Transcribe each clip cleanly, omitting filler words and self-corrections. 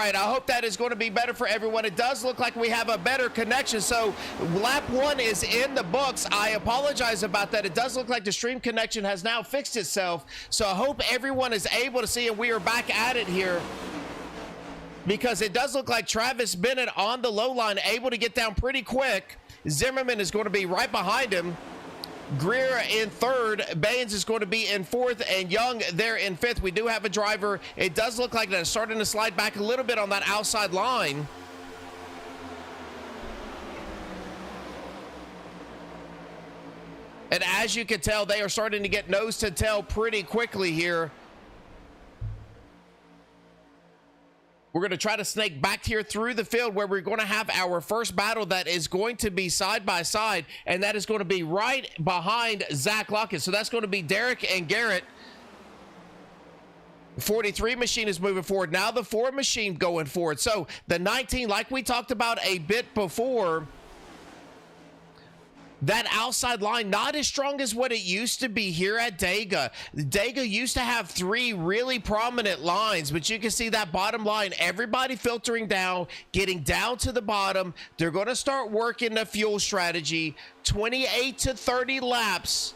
right, I hope that is going to be better for everyone. It does look like we have a better connection. So lap 1 is in the books. I apologize about that. It does look like the stream connection has now fixed itself. So I hope everyone is able to see, and we are back at it here, because it does look like Travis Bennett on the low line, able to get down pretty quick. Zimmerman is going to be right behind him. Greer in third, Baines is going to be in fourth, and Young there in fifth. We do have a driver. It does look like that it's starting to slide back a little bit on that outside line. And as you can tell, they are starting to get nose to tail pretty quickly here. We're going to try to snake back here through the field, where we're going to have our first battle that is going to be side by side, and that is going to be right behind Zach Lockett. So that's going to be Derek and Garrett. 43 machine is moving forward. Now the 4 machine going forward. So the 19, like we talked about a bit before, that outside line, not as strong as what it used to be here at Dega. Dega used to have 3 really prominent lines, but you can see that bottom line, everybody filtering down, getting down to the bottom. They're going to start working the fuel strategy. 28 to 30 laps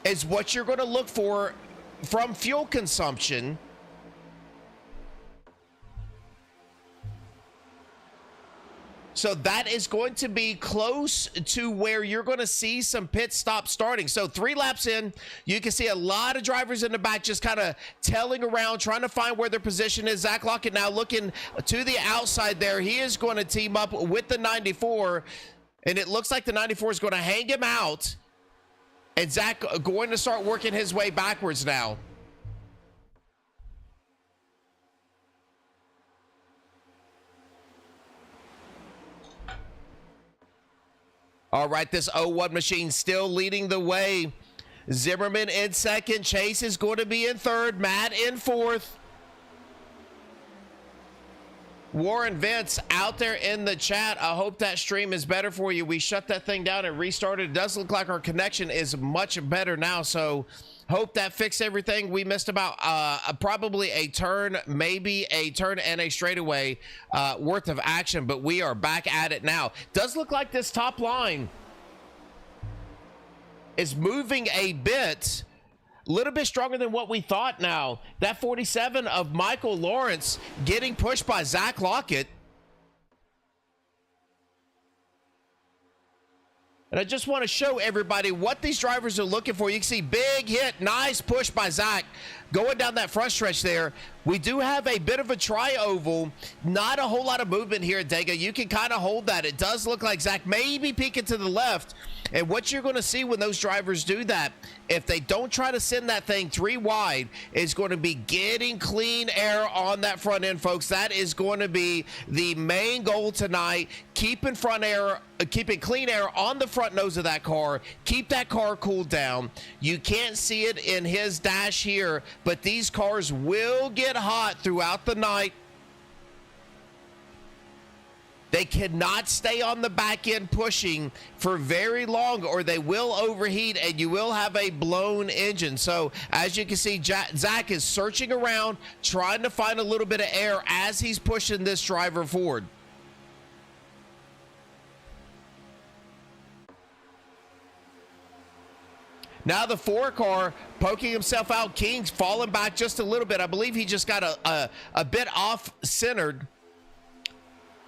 is what you're going to look for from fuel consumption. So that is going to be close to where you're going to see some pit stops starting. So 3 laps in, you can see a lot of drivers in the back just kind of tailing around, trying to find where their position is. Zach Lockett now looking to the outside there. He is going to team up with the 94, and it looks like the 94 is going to hang him out. And Zach going to start working his way backwards now. All right, this 01 machine still leading the way. Zimmerman in second. Chase is going to be in third. Matt in fourth. Warren Vince out there in the chat. I hope that stream is better for you. We shut that thing down and restarted. It does look like our connection is much better now, so hope that fixed everything. We missed about probably a turn, maybe a turn and a straightaway worth of action, but we are back at it now. Does look like this top line is moving a bit. A little bit stronger than what we thought now. That 47 of Michael Lawrence getting pushed by Zach Lockett. And I just want to show everybody what these drivers are looking for. You can see big hit, nice push by Zach going down that front stretch there. We do have a bit of a tri-oval, not a whole lot of movement here at Dega. You can kind of hold that. It does look like Zach may be peeking to the left. And what you're going to see when those drivers do that, if they don't try to send that thing 3 wide, is going to be getting clean air on that front end, folks. That is going to be the main goal tonight. Keeping clean air on the front nose of that car. Keep that car cooled down. You can't see it in his dash here, but these cars will get hot throughout the night. They cannot stay on the back end pushing for very long, or they will overheat and you will have a blown engine. So as you can see, Zach is searching around, trying to find a little bit of air as he's pushing this driver forward. Now the 4 car poking himself out. King's falling back just a little bit. I believe he just got a bit off-centered.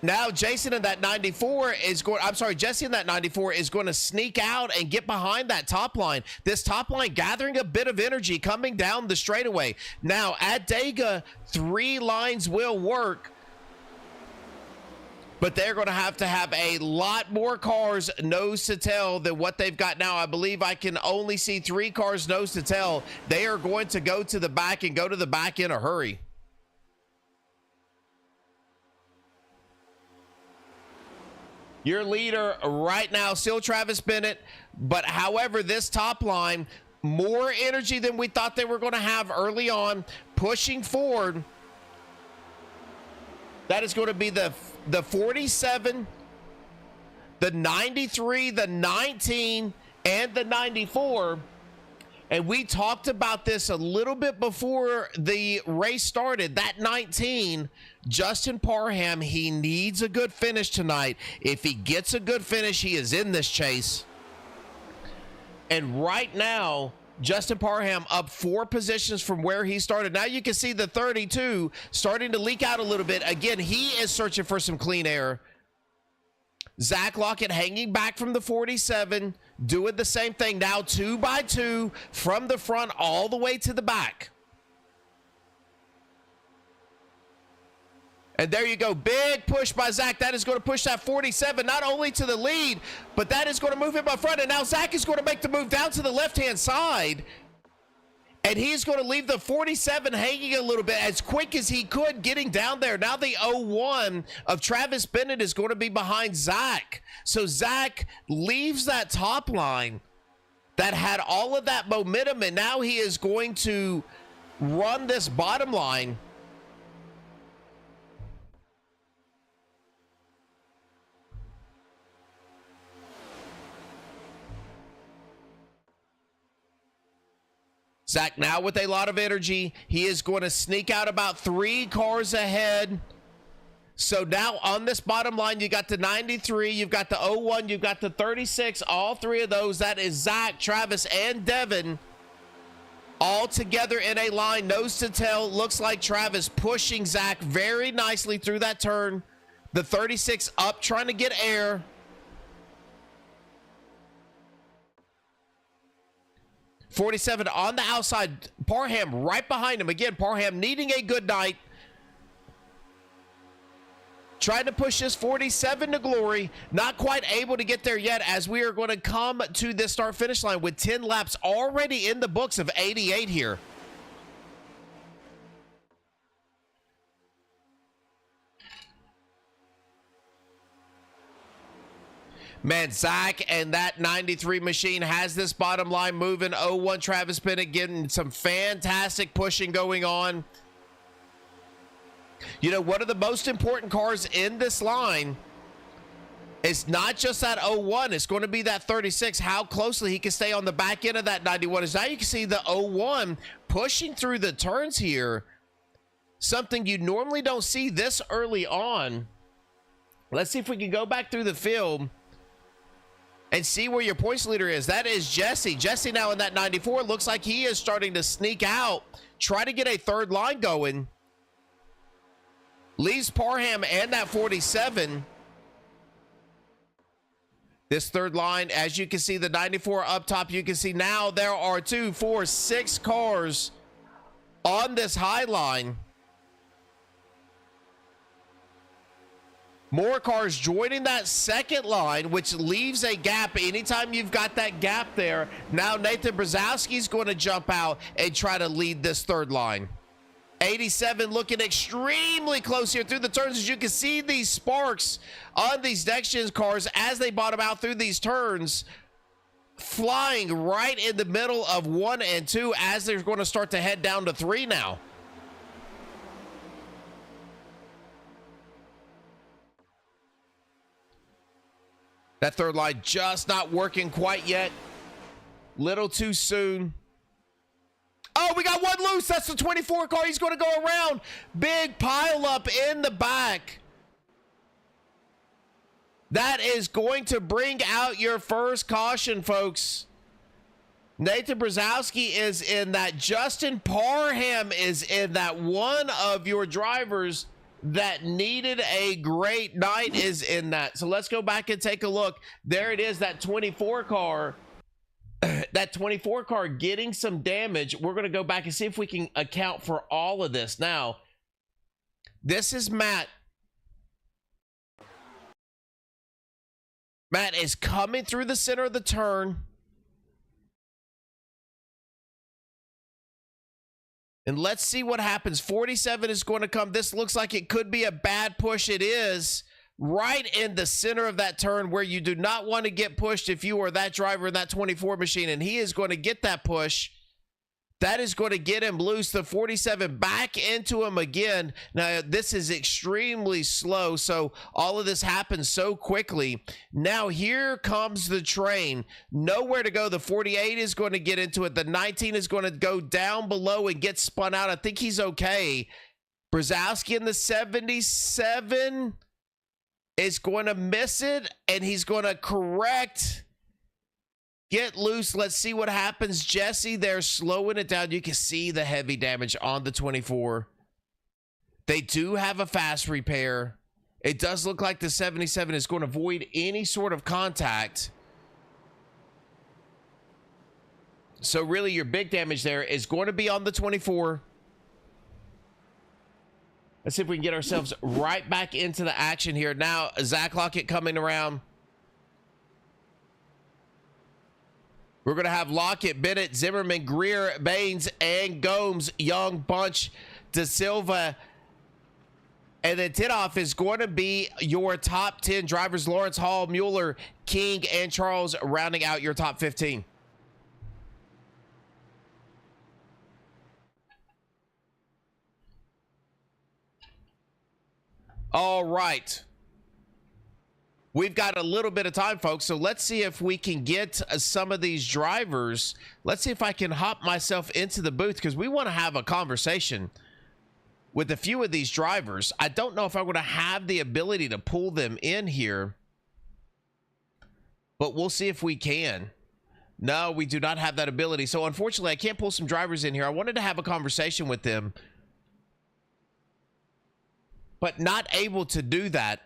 Now Jason in that 94 is going, I'm sorry, Jesse in that 94 is going to sneak out and get behind that top line. This top line gathering a bit of energy coming down the straightaway. Now at Dega, 3 lines will work, but they're going to have a lot more cars nose to tail than what they've got now. I believe I can only see 3 cars nose to tail. They are going to go to the back and go to the back in a hurry. Your leader right now, still Travis Bennett, but however, this top line, more energy than we thought they were going to have early on, pushing forward. That is going to be the 47, the 93, the 19, and the 94. And we talked about this a little bit before the race started. That 19, Justin Parham, he needs a good finish tonight. If he gets a good finish, he is in this chase. And right now, Justin Parham up 4 positions from where he started. Now you can see the 32 starting to leak out a little bit. Again, he is searching for some clean air. Zach Lockett hanging back from the 47, doing the same thing now, 2 by 2 from the front all the way to the back. And there you go, big push by Zach. That is going to push that 47 not only to the lead, but that is going to move him up front. And now Zach is going to make the move down to the left-hand side. And he's going to leave the 47 hanging a little bit as quick as he could getting down there. Now the 01 of Travis Bennett is going to be behind Zach. So Zach leaves that top line that had all of that momentum, and now he is going to run this bottom line. Zach now with a lot of energy. He is going to sneak out about 3 cars ahead. So now on this bottom line, you got the 93, you've got the 01, you've got the 36, all 3 of those. That is Zach, Travis, and Devin all together in a line, nose to tail. Looks like Travis pushing Zach very nicely through that turn. The 36 up, trying to get air. .47 on the outside, Parham right behind him. Again, Parham needing a good night. Trying to push this 47 to glory. Not quite able to get there yet, as we are going to come to this start-finish line with 10 laps already in the books of 88 here. Man, Zach and that 93 machine has this bottom line moving. 01 Travis Bennett getting some fantastic pushing going on. You know, one of the most important cars in this line is not just that 01. It's going to be that 36. How closely he can stay on the back end of that 91. As now you can see the 01 pushing through the turns here. Something you normally don't see this early on. Let's see if we can go back through the field and see where your points leader is. That is Jesse. Jesse now in that 94. Looks like he is starting to sneak out. Try to get a third line going. Leaves Parham and that 47. This third line, as you can see, the 94 up top, you can see now there are 2, 4, 6 cars on this high line. More cars joining that second line, which leaves a gap. Anytime you've got that gap there, now Nathan Brzezowski's going to jump out and try to lead this third line. 87 looking extremely close here through the turns. As you can see these sparks on these next-gen cars as they bottom out through these turns, flying right in the middle of 1 and 2 as they're going to start to head down to 3 now. That third line just not working quite yet. Little too soon. Oh, we got one loose. That's the 24 car. He's going to go around. Big pile up in the back. That is going to bring out your first caution, folks. Nathan Brzezowski is in that. Justin Parham is in that. One of your drivers that needed a great night is in that. So let's go back and take a look. There it is, that 24 car. That 24 car getting some damage. We're going to go back and see if we can account for all of this. Now, this is Matt. Matt is coming through the center of the turn. And let's see what happens. 47 is going to come. This looks like it could be a bad push. It is right in the center of that turn where you do not want to get pushed if you are that driver in that 24 machine. And he is going to get that push. That is going to get him loose. The 47 back into him again. Now, this is extremely slow, so all of this happens so quickly. Now, here comes the train. Nowhere to go. The 48 is going to get into it. The 19 is going to go down below and get spun out. I think he's okay. Brzezowski in the 77 is going to miss it, and he's going to correct. Get loose. Let's see what happens. Jesse, they're slowing it down. You can see the heavy damage on the 24. They do have a fast repair. It does look like the 77 is going to avoid any sort of contact. So really your big damage there is going to be on the 24. Let's see if we can get ourselves right back into the action here. Now, Zach Lockett coming around. We're going to have Lockett, Bennett, Zimmerman, Greer, Baines, and Gomes, Young, Bunch, De Silva. And then Titoff is going to be your top 10 drivers. Lawrence, Hall, Mueller, King, and Charles rounding out your top 15. All right. We've got a little bit of time, folks, so let's see if we can get some of these drivers. Let's see if I can hop myself into the booth, because we want to have a conversation with a few of these drivers. I don't know if I'm going to have the ability to pull them in here, but we'll see if we can. No, we do not have that ability, so unfortunately, I can't pull some drivers in here. I wanted to have a conversation with them, but not able to do that.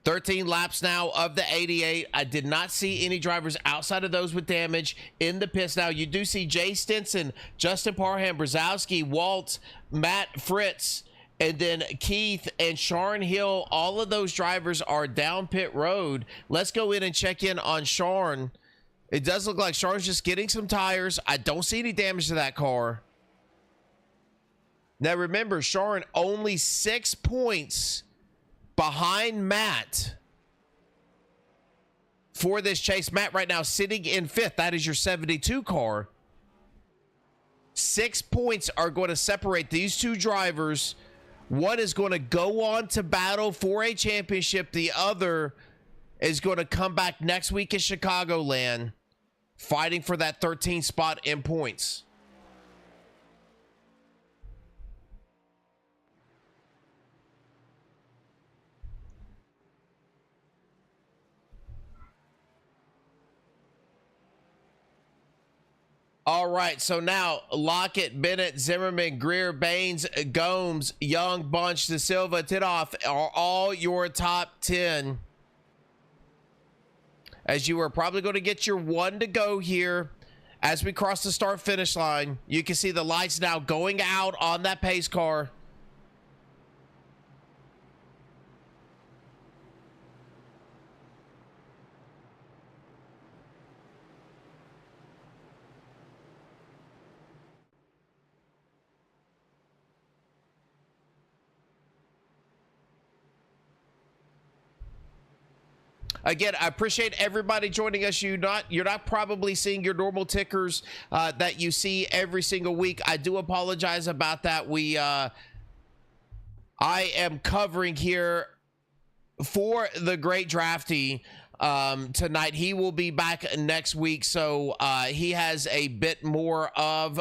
13 laps now of the 88. I did not see any drivers outside of those with damage in the pits. Now, you do see Jay Stinson, Justin Parham, Brzezowski, Walt, Matt Fritz, and then Keith and Sharon Hill. All of those drivers are down pit road. Let's go in and check in on Sharon. It does look like Sharon's just getting some tires. I don't see any damage to that car. Now, remember, Sharon only 6 points behind Matt for this chase. Matt right now sitting in 5th. That is your 72 car. 6 points are going to separate these two drivers. One is going to go on to battle for a championship. The other is going to come back next week in Chicagoland, fighting for that 13th spot in points. All right, so now Lockett, Bennett, Zimmerman, Greer, Baines, Gomes, Young, Bunch, De Silva, Titoff are all your top 10. As you are probably going to get your one to go here as we cross the start-finish line. You can see the lights now going out on that pace car. Again, I appreciate everybody joining us. You're not probably seeing your normal tickers that you see every single week. I do apologize about that. I am covering here for the great drafty tonight. He will be back next week, so he has a bit more of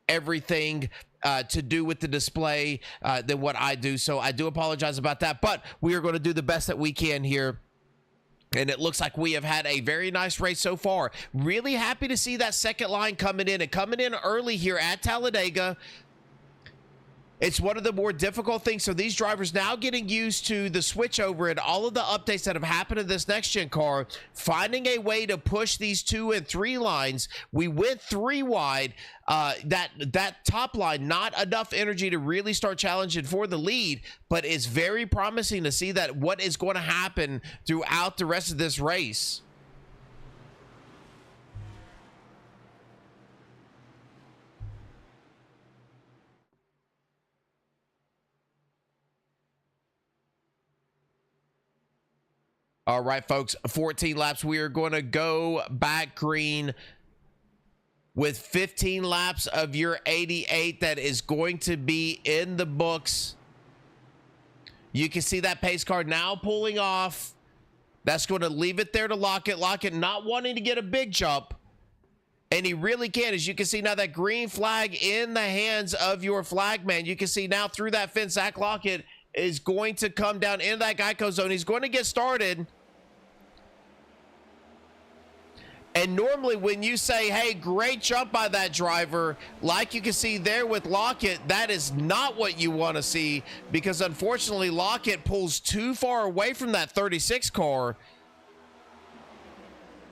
everything to do with the display than what I do. So I do apologize about that, but we are going to do the best that we can here. And it looks like we have had a very nice race so far. Really happy to see that second line coming in, and coming in early here at Talladega. It's one of the more difficult things. So these drivers now getting used to the switchover and all of the updates that have happened in this next gen car, finding a way to push these 2 and 3 lines. We went 3 wide. That top line, not enough energy to really start challenging for the lead, but it's very promising to see that what is going to happen throughout the rest of this race. All right, folks, 14 laps. We are going to go back green. with 15 laps of your 88 that is going to be in the books. You can see that pace car now pulling off. That's going to leave it there to Lockett. Lockett not wanting to get a big jump. And he really can. As you can see now, that green flag in the hands of your flag man. You can see now through that fence, Zach Lockett is going to come down into that Geico zone. He's going to get started. And normally when you say, hey, great jump by that driver, like you can see there with Lockett, that is not what you want to see, because unfortunately Lockett pulls too far away from that 36 car.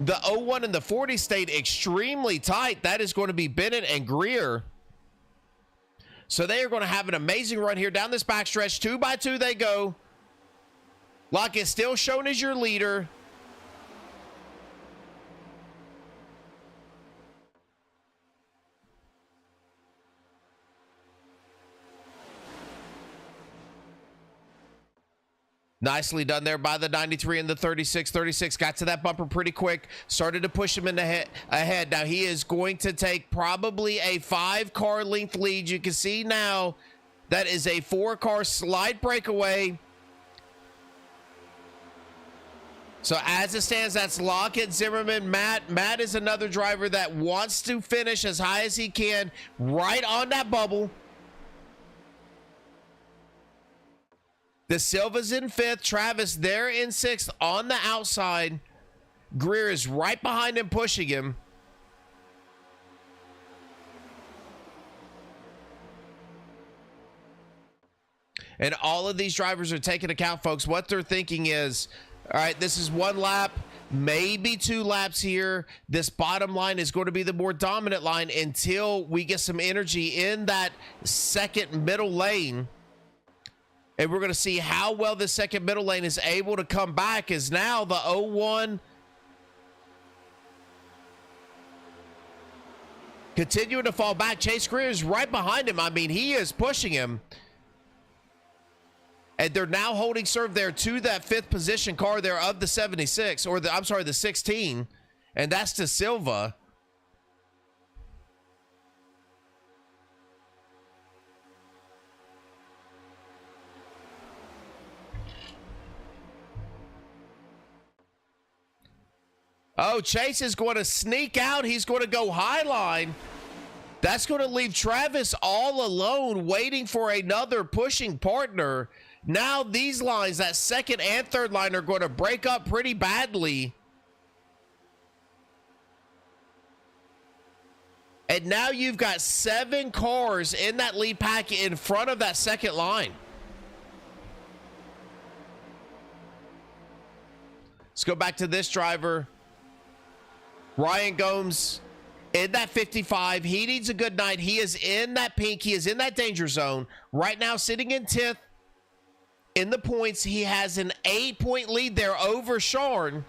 The 01 and the 40 stayed extremely tight. That is going to be Bennett and Greer. So they are going to have an amazing run here down this backstretch. 2 by 2 they go. Lockett still shown as your leader. Nicely done there by the 93 and the 36. 36 got to that bumper pretty quick. Started to push him in the ahead. Now he is going to take probably a 5-car length lead. You can see now that is a 4-car slide breakaway. So as it stands, that's Lockett, Zimmerman, Matt. Matt is another driver that wants to finish as high as he can right on that bubble. De Silva's in 5th. Travis there in 6th on the outside. Greer is right behind him, pushing him. And all of these drivers are taking account, folks. What they're thinking is, all right, this is 1 lap, maybe 2 laps here. This bottom line is going to be the more dominant line until we get some energy in that second middle lane. And we're going to see how well this second middle lane is able to come back, as now the 01 continuing to fall back. Chase Greer is right behind him. I mean, he is pushing him. And they're now holding serve there to that 5th position car there of the 76, or the, I'm sorry, the 16. And that's De Silva. Oh, Chase is going to sneak out. He's going to go high line. That's going to leave Travis all alone waiting for another pushing partner. Now these lines, that second and third line, are going to break up pretty badly. And now you've got 7 cars in that lead pack in front of that second line. Let's go back to this driver. Ryan Gomes in that 55. He needs a good night. He is in that pink. He is in that danger zone. Right now, sitting in 10th in the points. He has an 8-point lead there over Sharn.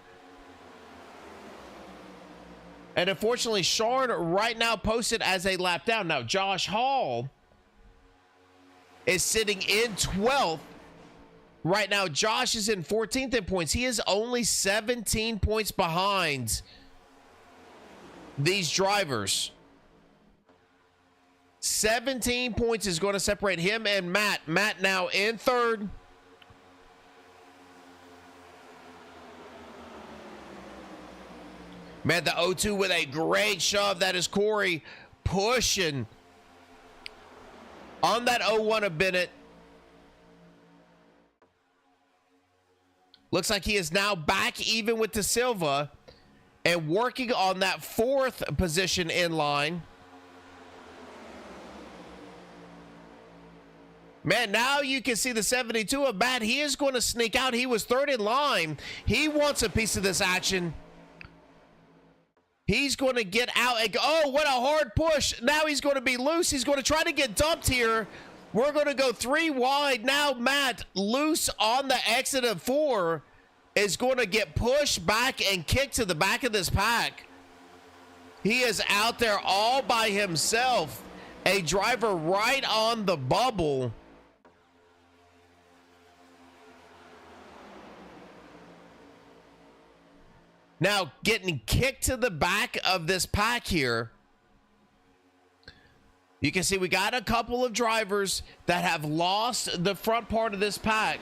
And unfortunately, Sharn right now posted as a lap down. Now, Josh Hall is sitting in 12th. Right now, Josh is in 14th in points. He is only 17 points behind these drivers. 17 points is going to separate him and Matt. Matt now in 3rd. Man, the 02 with a great shove. That is Corey pushing on that 01 of Bennett. Looks like he is now back even with De Silva and working on that 4th position in line. Man, now you can see the 72 of Matt. He is going to sneak out. He was 3rd in line. He wants a piece of this action. He's going to get out and go. Oh, what a hard push. Now he's going to be loose. He's going to try to get dumped here. We're going to go 3 wide. Now Matt, loose on the exit of 4, is going to get pushed back and kicked to the back of this pack. He is out there all by himself. A driver right on the bubble. Now getting kicked to the back of this pack here. You can see we got a couple of drivers that have lost the front part of this pack.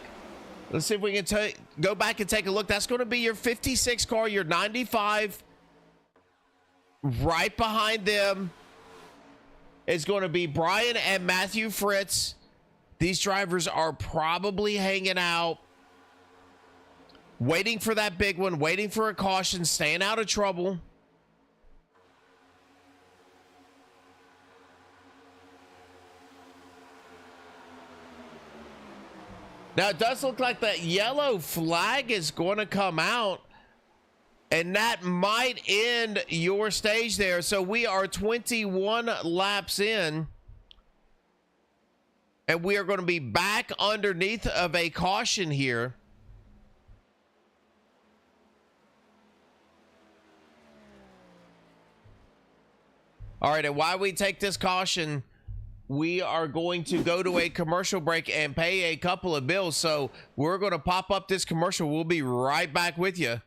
Let's see if we can go back and take a look. That's going to be your 56 car, your 95. Right behind them is going to be Brian and Matthew Fritz. These drivers are probably hanging out, waiting for that big one, waiting for a caution, staying out of trouble. Now, it does look like that yellow flag is going to come out, and that might end your stage there. So we are 21 laps in, and we are going to be back underneath of a caution here. All right, and while we take this caution, we are going to go to a commercial break and pay a couple of bills. So we're going to pop up this commercial. We'll be right back with you.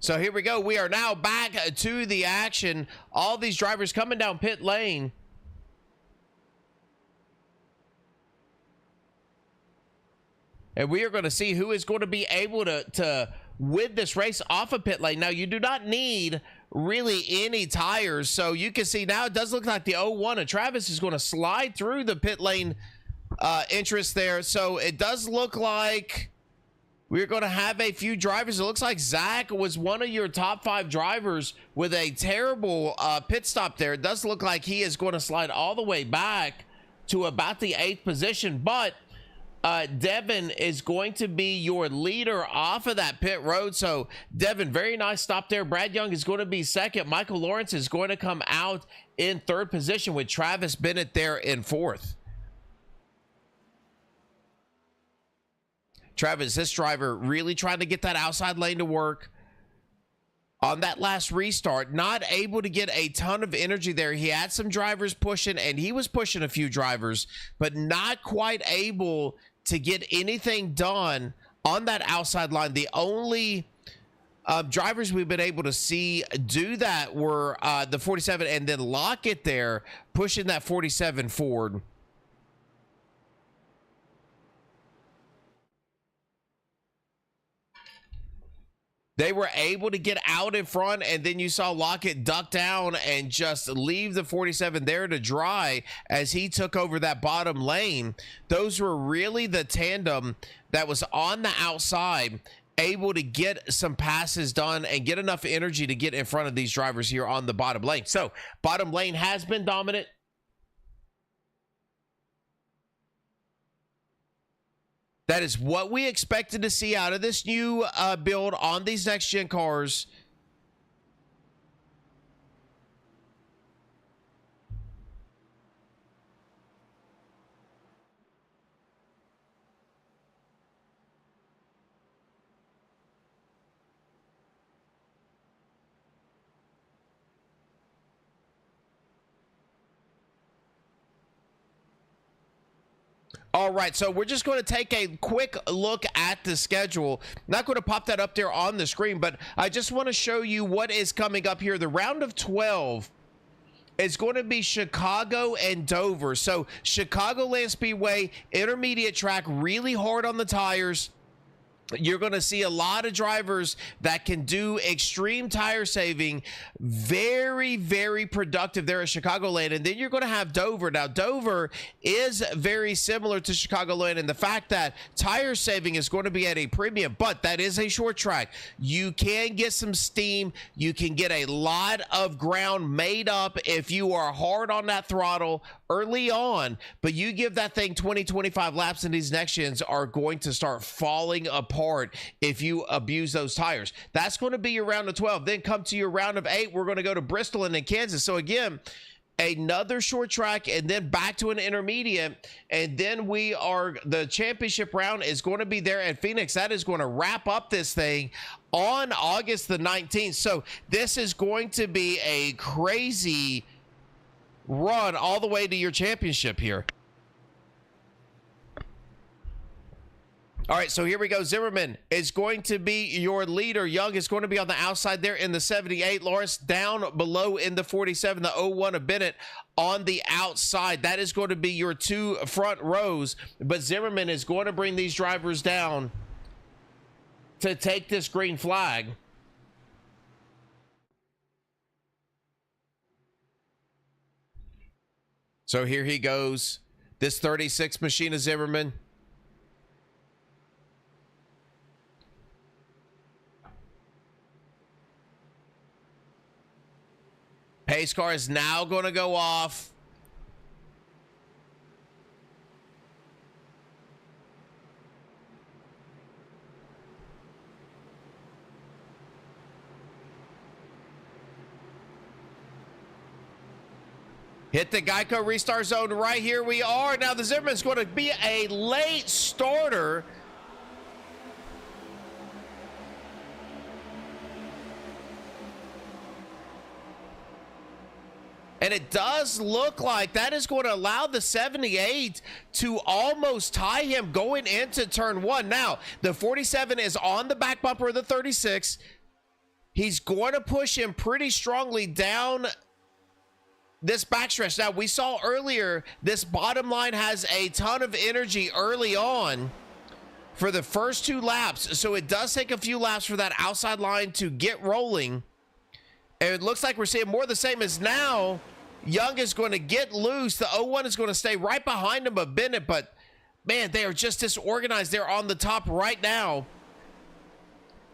So here we go. We are now back to the action. All these drivers coming down pit lane. And we are going to see who is going to be able to win this race off of pit lane. Now, you do not need really any tires. So you can see now it does look like the 01 and Travis is going to slide through the pit lane entrance there. So it does look like we're going to have a few drivers. It looks like Zach was one of your top 5 drivers with a terrible pit stop there. It does look like he is going to slide all the way back to about the 8th position. But Devin is going to be your leader off of that pit road. So Devin, very nice stop there. Brad Young is going to be 2nd. Michael Lawrence is going to come out in 3rd position with Travis Bennett there in 4th. Travis, this driver really trying to get that outside lane to work. On that last restart, not able to get a ton of energy there. He had some drivers pushing, and he was pushing a few drivers, but not quite able to get anything done on that outside line. The only drivers we've been able to see do that were the 47 and then Lockett there pushing that 47 forward. They were able to get out in front, and then you saw Lockett duck down and just leave the 47 there to dry as he took over that bottom lane. Those were really the tandem that was on the outside, able to get some passes done and get enough energy to get in front of these drivers here on the bottom lane. So bottom lane has been dominant. That is what we expected to see out of this new build on these next-gen cars. All right, so we're just going to take a quick look at the schedule. Not going to pop that up there on the screen, but I just want to show you what is coming up here. The round of 12 is going to be Chicago and Dover. So Chicagoland Speedway, intermediate track, really hard on the tires. You're going to see a lot of drivers that can do extreme tire saving. Very, very productive there at Chicagoland. And then you're going to have Dover. Now, Dover is very similar to Chicagoland in the fact that tire saving is going to be at a premium, but that is a short track. You can get some steam. You can get a lot of ground made up if you are hard on that throttle early on, but you give that thing 20-25 laps and these next gens are going to start falling apart if you abuse those tires. That's going to be your round of 12. Then come to your round of 8. We're going to go to Bristol and then Kansas. So again, another short track and then back to an intermediate, and then the championship round is going to be there at Phoenix. That is going to wrap up this thing on August the 19th. So this is going to be a crazy run all the way to your championship here. All right, so here we go. Zimmerman is going to be your leader. Young is going to be on the outside there in the 78. Lawrence down below in the 47. The 01 of Bennett on the outside. That is going to be your two front rows. But Zimmerman is going to bring these drivers down to take this green flag. So here he goes. This 36 machine of Zimmerman. Pace car is now going to go off. Hit the Geico restart zone right here. We are. Now the Zimmerman's going to be a late starter. And it does look like that is going to allow the 78 to almost tie him going into turn 1. Now, the 47 is on the back bumper of the 36. He's going to push him pretty strongly down this backstretch. Now, we saw earlier, this bottom line has a ton of energy early on for the first 2 laps. So it does take a few laps for that outside line to get rolling. And it looks like we're seeing more of the same as now. Young is going to get loose. The 01 is going to stay right behind him of Bennett. But, man, they are just disorganized. They're on the top right now.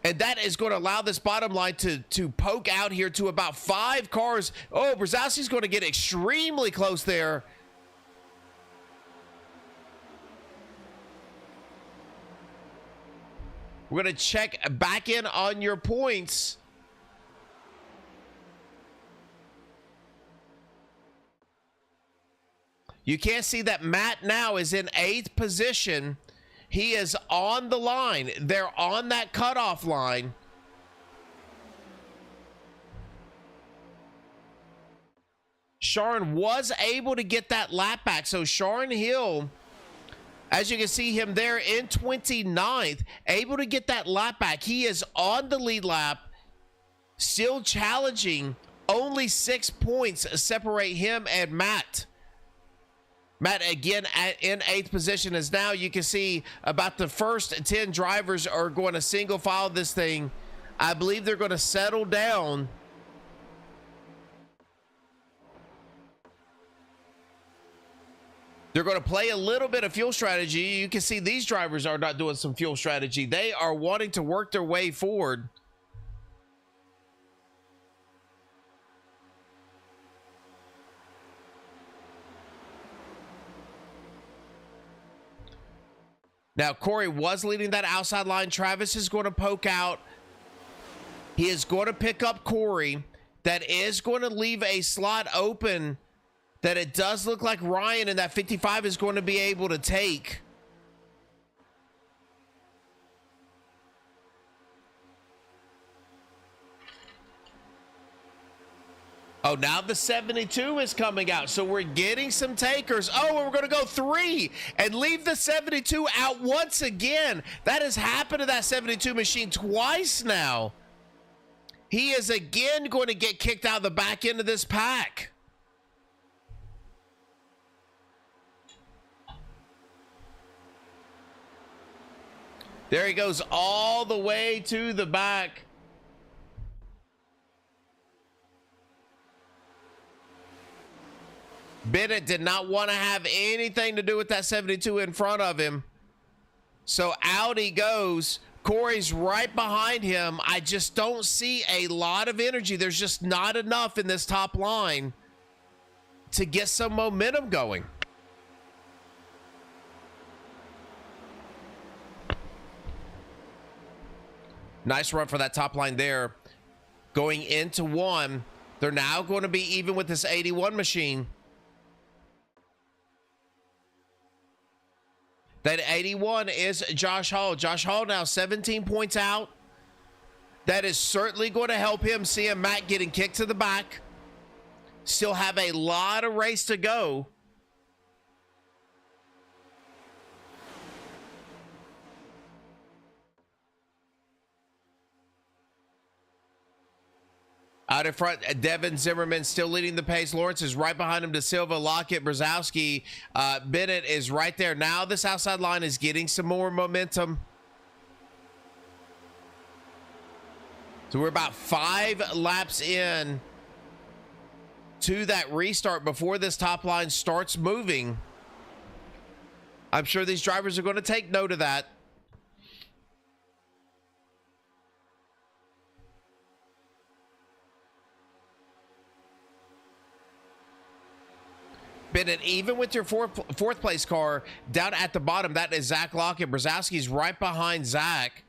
And that is going to allow this bottom line to poke out here to about 5 cars. Oh, Brzezowski's going to get extremely close there. We're going to check back in on your points. You can't see that Matt now is in 8th position. He is on the line. They're on that cutoff line. Sharon was able to get that lap back. So Sharon Hill, as you can see him there in 29th, able to get that lap back. He is on the lead lap, still challenging. Only 6 points separate him and Matt. Matt again in 8th position, as now you can see about the first 10 drivers are going to single file this thing. I believe they're going to settle down. They're going to play a little bit of fuel strategy. You can see these drivers are not doing some fuel strategy. They are wanting to work their way forward. Now, Corey was leading that outside line. Travis is going to poke out. He is going to pick up Corey. That is going to leave a slot open that it does look like Ryan in that 55 is going to be able to take. Oh, now the 72 is coming out. So we're getting some takers. Oh, we're going to go 3 and leave the 72 out once again. That has happened to that 72 machine twice now. He is again going to get kicked out of the back end of this pack. There he goes all the way to the back. Bennett did not want to have anything to do with that 72 in front of him. So out he goes. Corey's right behind him. I just don't see a lot of energy. There's just not enough in this top line to get some momentum going. Nice run for that top line there. Going into 1. They're now going to be even with this 81 machine. That 81 is Josh Hall. Josh Hall now 17 points out. That is certainly going to help him, seeing Matt getting kicked to the back. Still have a lot of race to go. Out in front, Devin Zimmerman still leading the pace. Lawrence is right behind him. De Silva, Lockett, Brzezowski. Bennett is right there. Now this outside line is getting some more momentum. So we're about 5 laps in to that restart before this top line starts moving. I'm sure these drivers are going to take note of that. Bennett, even with your fourth place car down at the bottom, that is Zach Lockett. Brzezowski's right behind Zach.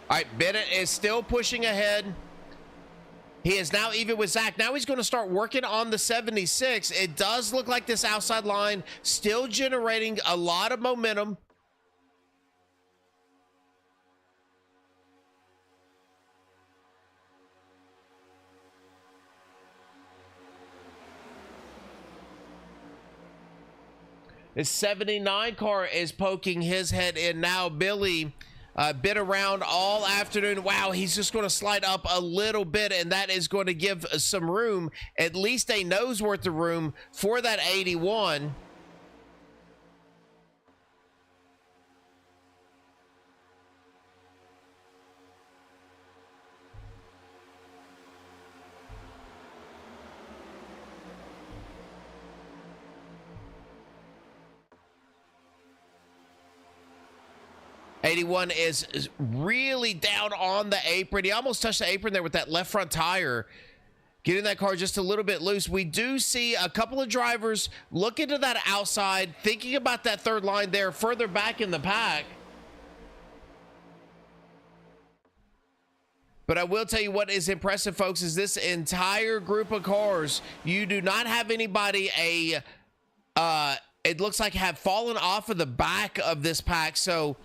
All right, Bennett is still pushing ahead. He is now even with Zach. Now he's going to start working on the 76. It does look like this outside line still generating a lot of momentum. His 79 car is poking his head in now. Billy been around all afternoon. Wow, he's just going to slide up a little bit, and that is going to give some room, at least a nose worth of room for that 81. $81 is really down on the apron. He almost touched the apron there with that left front tire, getting that car just a little bit loose. We do see a couple of drivers looking to that outside, thinking about that third line there further back in the pack. But I will tell you what is impressive, folks, is this entire group of cars, you do not have anybody it looks like have fallen off of the back of this pack. So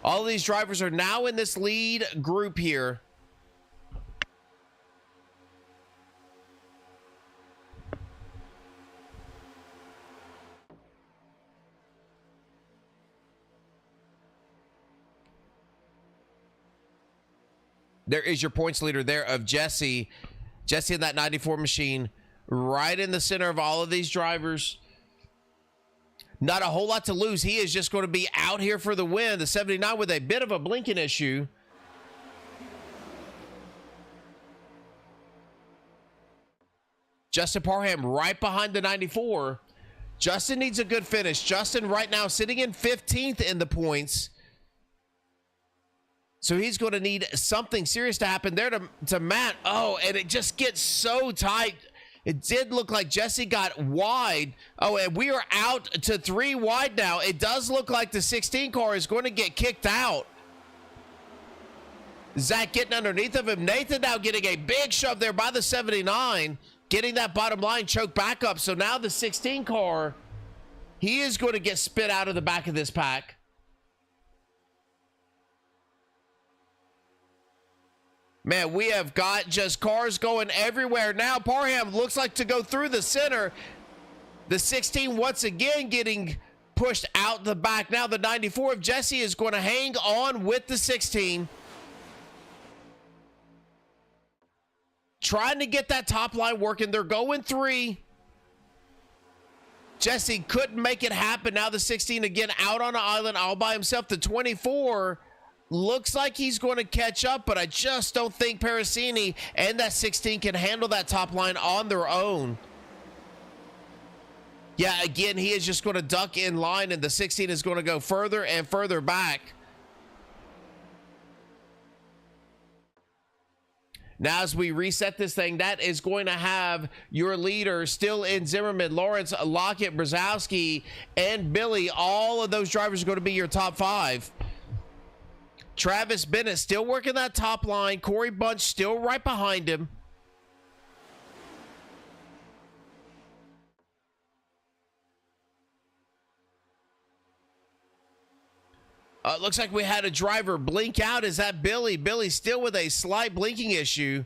all of these drivers are now in this lead group here. There is your points leader there of Jesse. Jesse in that 94 machine, right in the center of all of these drivers. Not a whole lot to lose. He is just going to be out here for the win. The 79 with a bit of a blinking issue. Justin Parham right behind the 94. Justin needs a good finish. Justin right now sitting in 15th in the points. So he's going to need something serious to happen there to Matt. Oh, and it just gets so tight. It did look like Jesse got wide. Oh, and we are out to 3 wide now. It does look like the 16 car is going to get kicked out. Zach getting underneath of him. Nathan now getting a big shove there by the 79, getting that bottom line choked back up. So now the 16 car, he is going to get spit out of the back of this pack. Man, we have got just cars going everywhere. Now Parham looks like to go through the center. The 16 once again getting pushed out the back. Now the 94 of Jesse is going to hang on with the 16. Trying to get that top line working. They're going 3. Jesse couldn't make it happen. Now the 16 again out on an island all by himself. The 24 looks like he's going to catch up, but I just don't think Parasini and that 16 can handle that top line on their own. Yeah, again, he is just going to duck in line, and the 16 is going to go further and further back. Now, as we reset this thing, that is going to have your leader still in Zimmerman, Lawrence, Lockett, Brzezowski, and Billy. All of those drivers are going to be your top 5. Travis Bennett still working that top line. Corey Bunch still right behind him. Looks like we had a driver blink out. Is that Billy? Billy still with a slight blinking issue.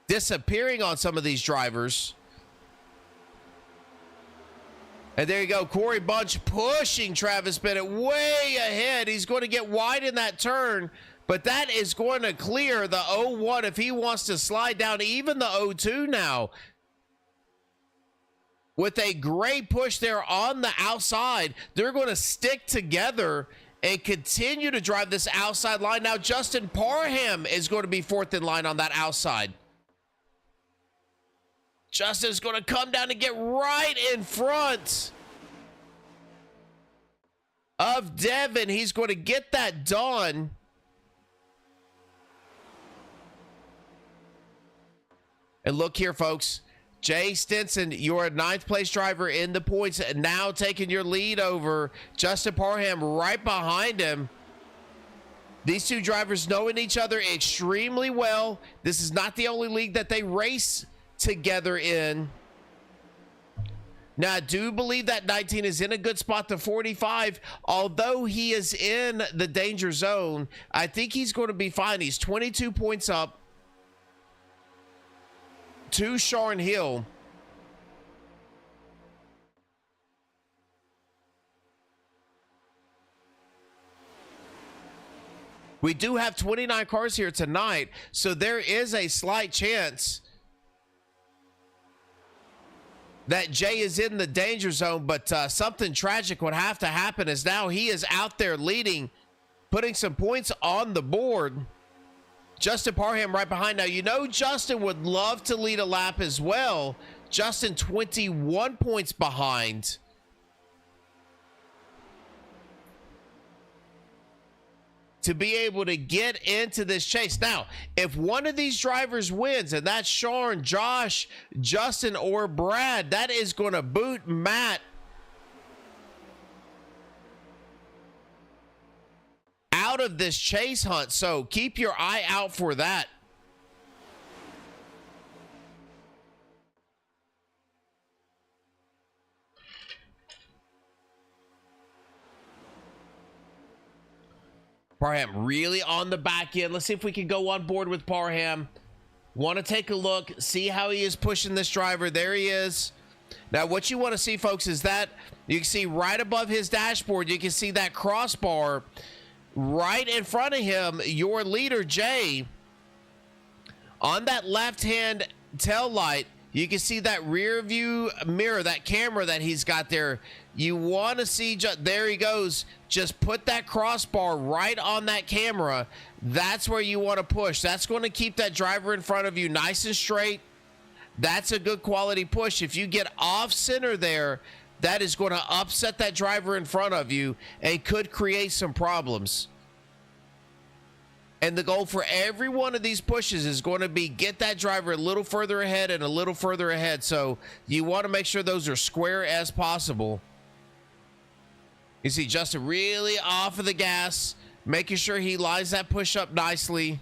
Disappearing on some of these drivers. And there you go. Corey Bunch pushing Travis Bennett way ahead. He's going to get wide in that turn, but that is going to clear the 01 if he wants to slide down even the 02 now. With a great push there on the outside, they're going to stick together and continue to drive this outside line. Now, Justin Parham is going to be 4th in line on that outside. Justin's going to come down and get right in front of Devin. He's going to get that done. And look here, folks. Jay Stinson, your 9th place driver in the points, now taking your lead over Justin Parham right behind him. These two drivers knowing each other extremely well. This is not the only league that they race together in. Now, I do believe that 19 is in a good spot to 45. Although he is in the danger zone, I think he's going to be fine. He's 22 points up to Sharon Hill. We do have 29 cars here tonight, so there is a slight chance that Jay is in the danger zone, but something tragic would have to happen, as now he is out there leading, putting some points on the board. Justin Parham right behind. Now, you know Justin would love to lead a lap as well. Justin 21 points behind. To be able to get into this chase. Now, if one of these drivers wins, and that's Sean, Josh, Justin, or Brad, that is going to boot Matt out of this chase hunt. So keep your eye out for that. Parham really on the back end. Let's see if we can go on board with Parham. Want to take a look, see how he is pushing this driver. There he is. Now, what you want to see, folks, is that you can see right above his dashboard, you can see that crossbar right in front of him, your leader, Jay. On that left-hand tail light, you can see that rear view mirror, that camera that he's got there. You want to see, there he goes. Just put that crossbar right on that camera. That's where you want to push. That's going to keep that driver in front of you nice and straight. That's a good quality push. If you get off center there, that is going to upset that driver in front of you and could create some problems. And the goal for every one of these pushes is going to be get that driver a little further ahead and a little further ahead. So you want to make sure those are square as possible. You see Justin really off of the gas, making sure he lines that push up nicely.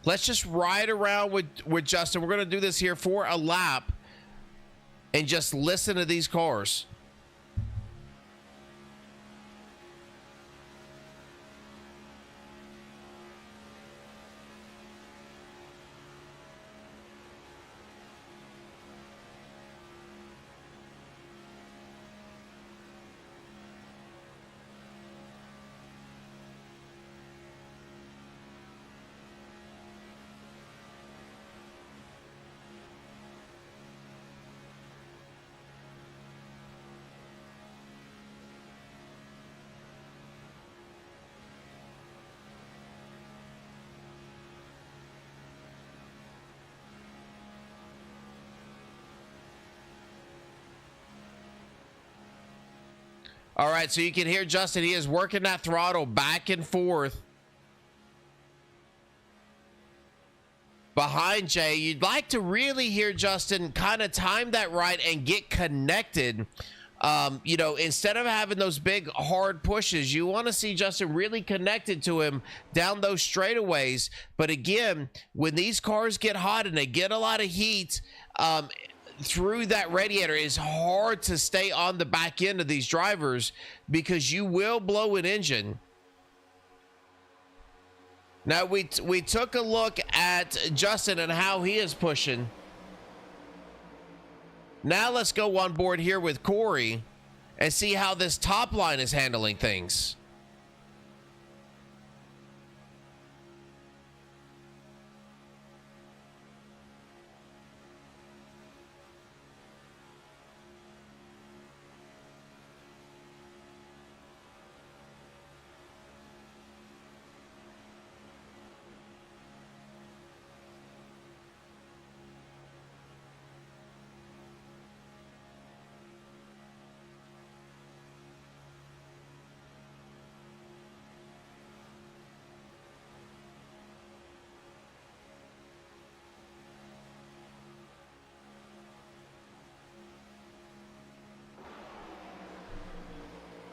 Let's just ride around with Justin. We're going to do this here for a lap and just listen to these cars. All right, so you can hear Justin. He is working that throttle back and forth behind Jay. You'd like to really hear Justin kind of time that right and get connected. You know, instead of having those big hard pushes, you want to see Justin really connected to him down those straightaways. But again, when these cars get hot and they get a lot of heat, through that radiator, is hard to stay on the back end of these drivers because you will blow an engine. Now we took a look at Justin and how he is pushing. Now let's go on board here with Corey and see how this top line is handling things.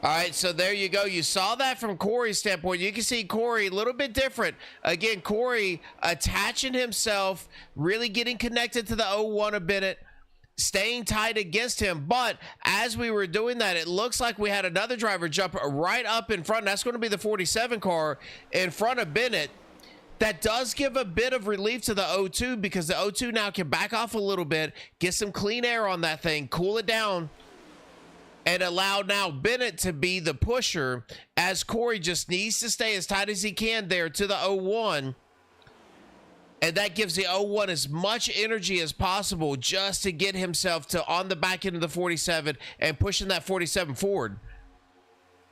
All right, so there you go. You saw that from Corey's standpoint. You can see Corey a little bit different. Again, Corey attaching himself, really getting connected to the 01 of Bennett, staying tight against him. But as we were doing that, it looks like we had another driver jump right up in front. That's going to be the 47 car in front of Bennett. That does give a bit of relief to the 02 because the 02 now can back off a little bit, get some clean air on that thing, cool it down, and allow now Bennett to be the pusher as Corey just needs to stay as tight as he can there to the 01. And that gives the 01 as much energy as possible just to get himself to on the back end of the 47 and pushing that 47 forward.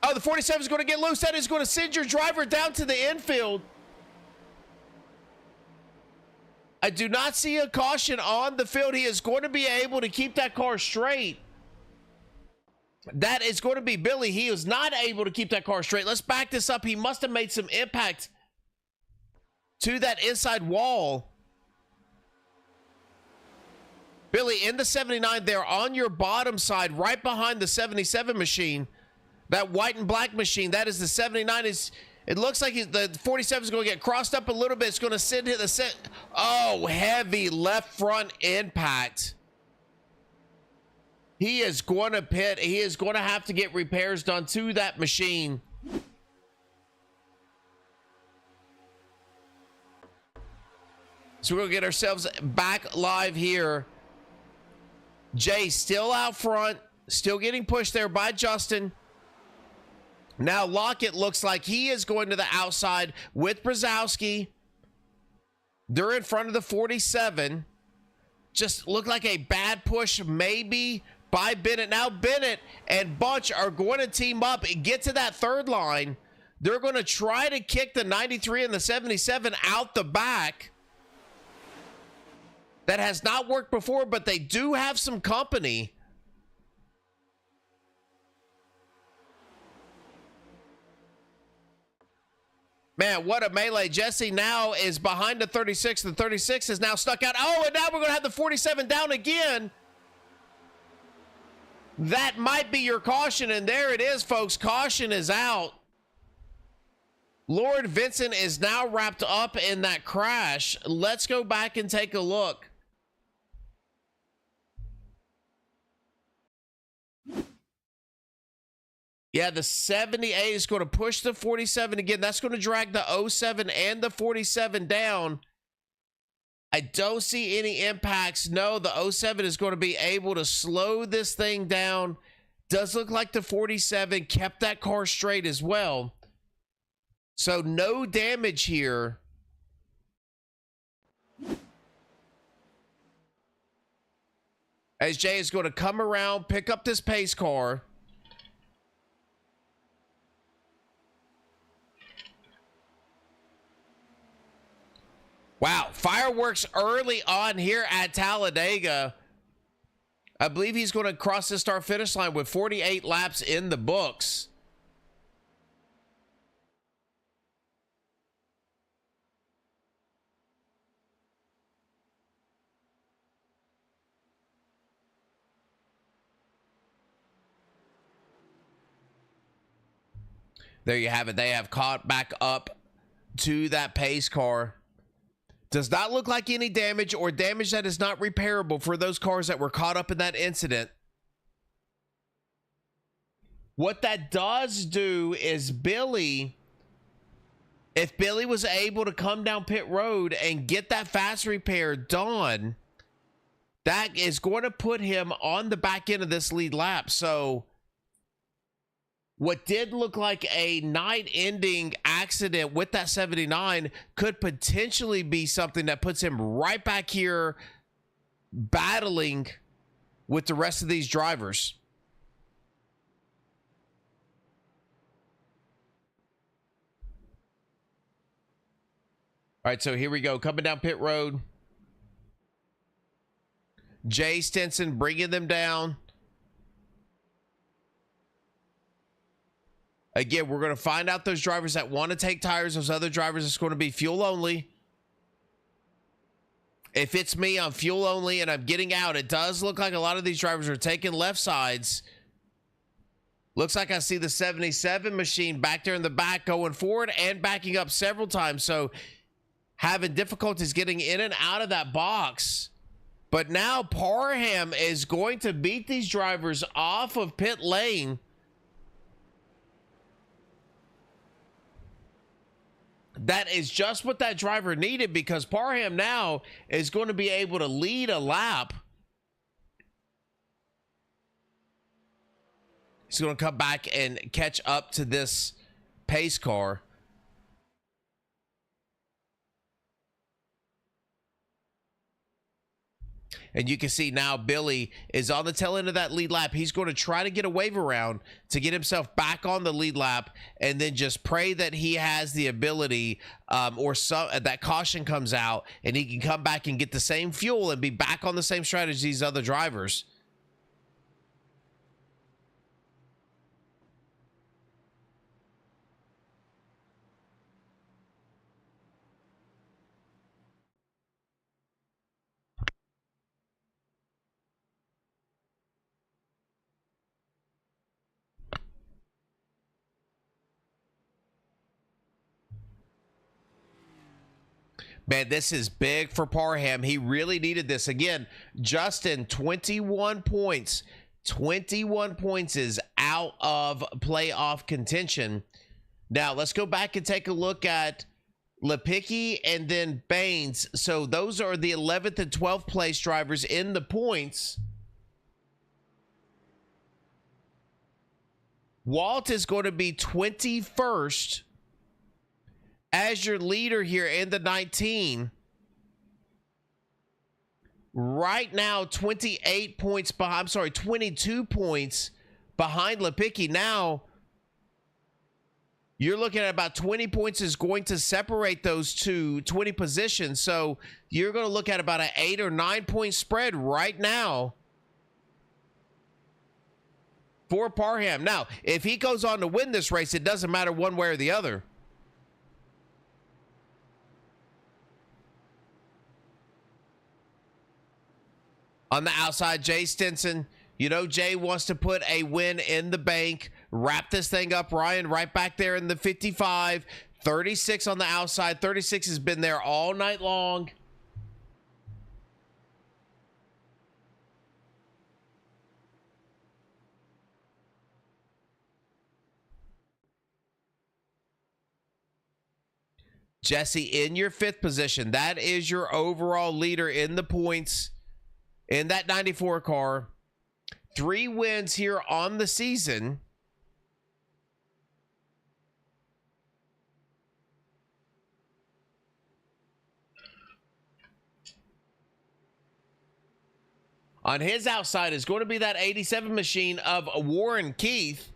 Oh, the 47 is going to get loose. That is going to send your driver down to the infield. I do not see a caution on the field. He is going to be able to keep that car straight. That is going to be Billy. He is not able to keep that car straight. Let's back this up. He must have made some impact to that inside wall. Billy, in the 79 there on your bottom side, right behind the 77 machine, that white and black machine, that is the 79. It looks like the 47 is going to get crossed up a little bit. It's going to sit hit the set. Oh, heavy left front impact. He is going to pit. He is going to have to get repairs done to that machine. So we're going to get ourselves back live here. Jay still out front, still getting pushed there by Justin. Now Lockett looks like he is going to the outside with Brzezowski. They're in front of the 47. Just looked like a bad push maybe by Bennett. Now Bennett and Bunch are going to team up and get to that third line. They're going to try to kick the 93 and the 77 out the back. That has not worked before, but they do have some company. Man, what a melee. Jesse now is behind the 36. The 36 is now stuck out. Oh, and now we're going to have the 47 down again. That might be your caution, and there it is, folks. Caution is out. Lord Vincent is now wrapped up in that crash. Let's go back and take a look. Yeah, the 78 is going to push the 47 again. That's going to drag the 07 and the 47 down. I don't see any impacts. No, the 07 is going to be able to slow this thing down. Does look like the 47 kept that car straight as well. So no damage here. As Jay is going to come around, pick up this pace car. Wow, fireworks early on here at Talladega. I believe he's going to cross the start finish line with 48 laps in the books. There you have it. They have caught back up to that pace car. Does not look like any damage or damage that is not repairable for those cars that were caught up in that incident. What that does do is Billy, if Billy was able to come down pit road and get that fast repair done, that is going to put him on the back end of this lead lap. So what did look like a night-ending accident with that 79 could potentially be something that puts him right back here battling with the rest of these drivers. All right, so here we go. Coming down pit road. Jay Stinson bringing them down. Again, we're going to find out those drivers that want to take tires. Those other drivers, it's going to be fuel only. If it's me, I'm fuel only and I'm getting out. It does look like a lot of these drivers are taking left sides. Looks like I see the 77 machine back there in the back going forward and backing up several times. So having difficulties getting in and out of that box. But now Parham is going to beat these drivers off of pit lane. That is just what that driver needed, because Parham now is going to be able to lead a lap. He's going to come back and catch up to this pace car. And you can see now Billy is on the tail end of that lead lap. He's going to try to get a wave around to get himself back on the lead lap, and then just pray that he has the ability or that caution comes out and he can come back and get the same fuel and be back on the same strategy as these other drivers. Man, this is big for Parham. He really needed this. Again, Justin, 21 points. 21 points is out of playoff contention. Now, let's go back and take a look at Lepicki and then Baines. So those are the 11th and 12th place drivers in the points. Walt is going to be 21st. As your leader here in the 19. Right now, 28 points behind, I'm sorry, 22 points behind Lepicki. Now, you're looking at about 20 points is going to separate those two, 20 positions. So you're going to look at about an 8 or 9 point spread right now for Parham. Now, if he goes on to win this race, it doesn't matter one way or the other. On the outside, Jay Stinson. You know, Jay wants to put a win in the bank. Wrap this thing up, Ryan, right back there in the 55. 36 on the outside. 36 has been there all night long. Jesse in your 5th position. That is your overall leader in the points in that 94 car. 3 wins here on the season. On his outside is going to be that 87 machine of Warren Keith.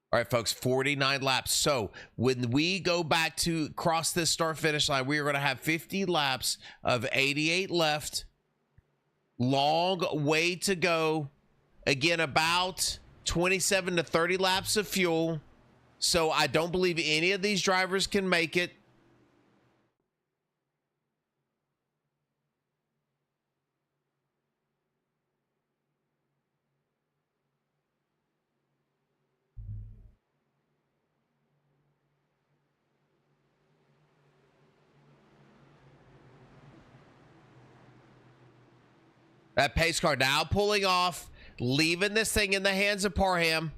All right, folks, 49 laps. So when we go back to cross this start finish line, we are going to have 50 laps of 88 left. Long way to go. Again, about 27 to 30 laps of fuel. So I don't believe any of these drivers can make it. That pace car now pulling off, leaving this thing in the hands of Parham.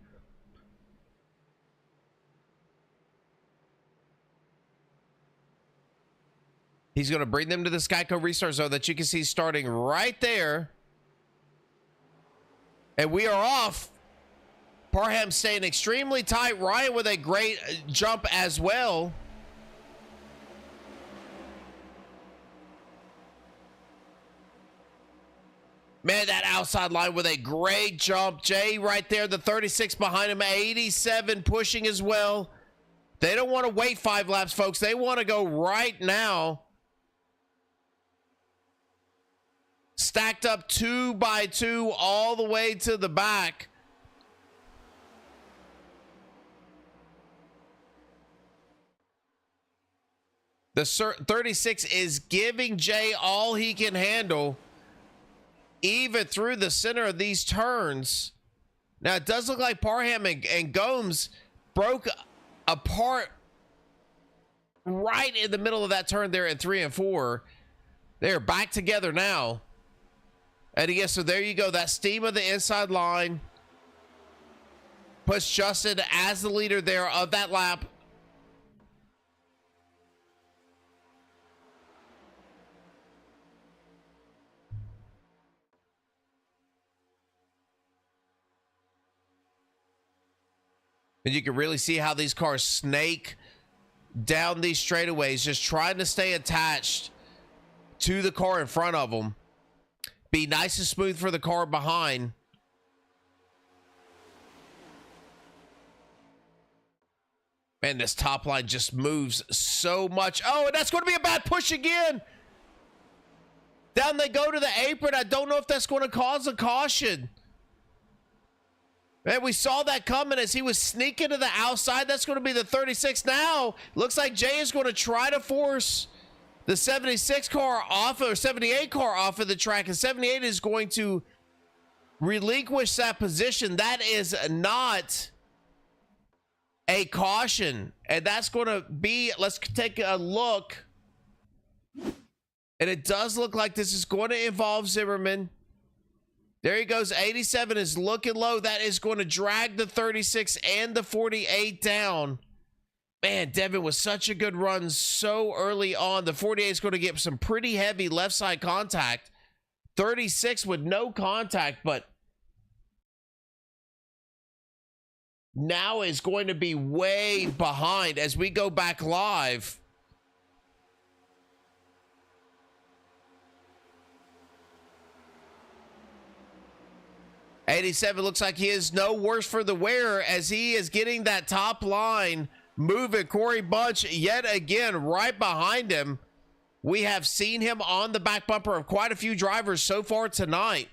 He's going to bring them to the Skyco restart zone that you can see starting right there. And we are off. Parham staying extremely tight. Ryan with a great jump as well. Man, that outside line with a great jump. Jay right there, the 36 behind him, 87 pushing as well. They don't want to wait 5 laps, folks. They want to go right now. Stacked up 2 by 2 all the way to the back. The 36 is giving Jay all he can handle, even through the center of these turns. Now, it does look like Parham and Gomes broke apart right in the middle of that turn there at 3 and 4. They're back together now. And yes, so there you go. That steam of the inside line puts Justin as the leader there of that lap. And you can really see how these cars snake down these straightaways, just trying to stay attached to the car in front of them. Be nice and smooth for the car behind. Man, this top line just moves so much. Oh, and that's going to be a bad push again. Down they go to the apron. I don't know if that's going to cause a caution. Man, we saw that coming as he was sneaking to the outside. That's going to be the 36 now. Looks like Jay is going to try to force the 76 car off, or 78 car off of the track, and 78 is going to relinquish that position. That is not a caution, and that's going to be, let's take a look, and it does look like this is going to involve Zimmerman. There he goes. 87 is looking low. That is going to drag the 36 and the 48 down. Man, Devin was such a good run so early on. The 48 is going to get some pretty heavy left side contact. 36 with no contact, but now is going to be way behind as we go back live. '87 looks like he is no worse for the wear as he is getting that top line moving. Corey Bunch yet again right behind him. We have seen him on the back bumper of quite a few drivers so far tonight.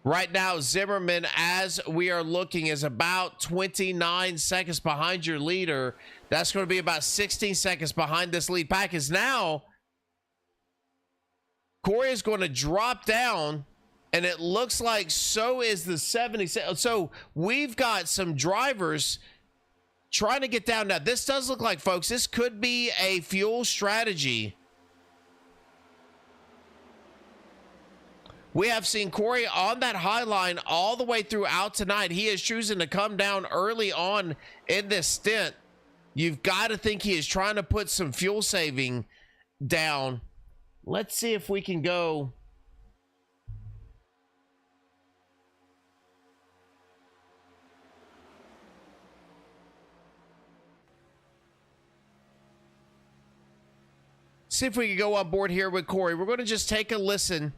Right now, Zimmerman, as we are looking, is about 29 seconds behind your leader. That's going to be about 16 seconds behind this lead pack. Is now Corey is going to drop down, and it looks like so is the 70. So we've got some drivers trying to get down. Now, this does look like, folks, this could be a fuel strategy. We have seen Corey on that high line all the way throughout tonight. He is choosing to come down early on in this stint. You've got to think he is trying to put some fuel saving down. Let's see if we can go. See if we can go on board here with Corey. We're going to just take a listen.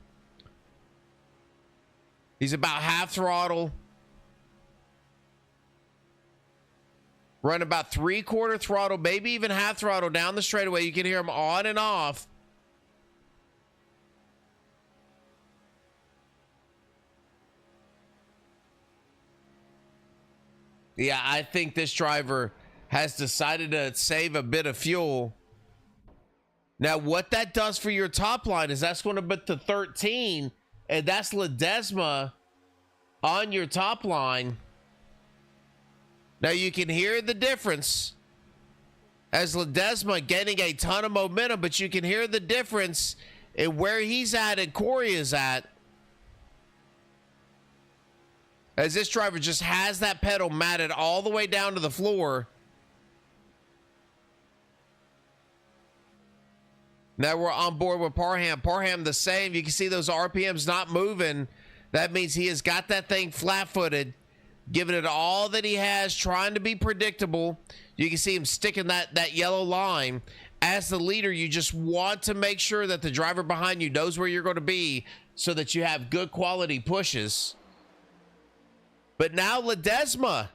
He's about half throttle. Run about 3/4 throttle, maybe even half throttle down the straightaway. You can hear him on and off. Yeah, I think this driver has decided to save a bit of fuel. Now, what that does for your top line is that's going to put the 13, and that's Ledesma on your top line. Now you can hear the difference as Ledesma getting a ton of momentum, but you can hear the difference in where he's at and Corey is at, as this driver just has that pedal matted all the way down to the floor. Now we're on board with Parham. Parham the same. You can see those RPMs not moving. That means he has got that thing flat-footed, giving it all that he has, trying to be predictable. You can see him sticking that yellow line. As the leader, you just want to make sure that the driver behind you knows where you're going to be so that you have good quality pushes. But now Ledesma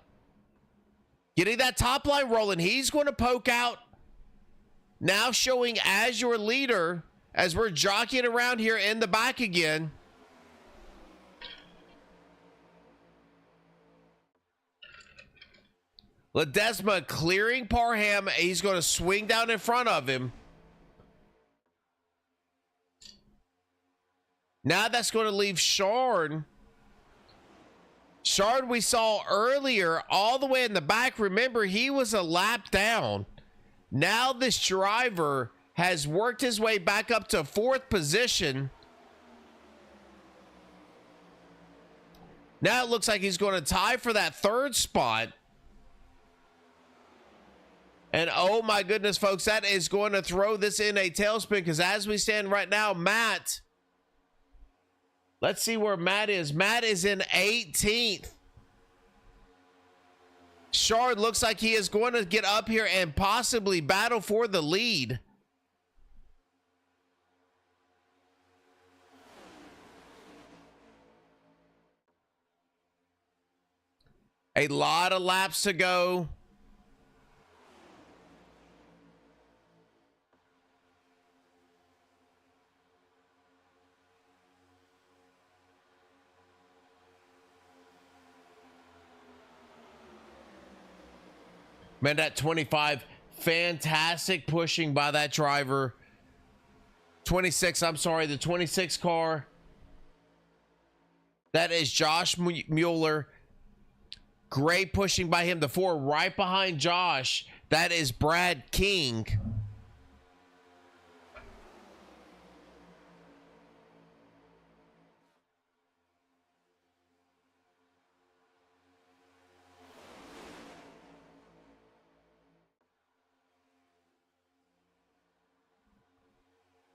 getting that top line rolling. He's going to poke out. Now showing as your leader as we're jockeying around here in the back again. Ledesma clearing Parham. He's going to swing down in front of him. Now that's going to leave Sharn. Sharn we saw earlier all the way in the back. Remember, he was a lap down. Now this driver has worked his way back up to 4th position. Now it looks like he's going to tie for that 3rd spot. And oh my goodness, folks, that is going to throw this in a tailspin, because as we stand right now, Matt, let's see where Matt is. Matt is in 18th. Shard looks like he is going to get up here and possibly battle for the lead. A lot of laps to go. Man, that 25, fantastic pushing by that driver. 26, I'm sorry, the 26 car. That is Josh Mueller. Great pushing by him. The 4 right behind Josh. That is Brad King.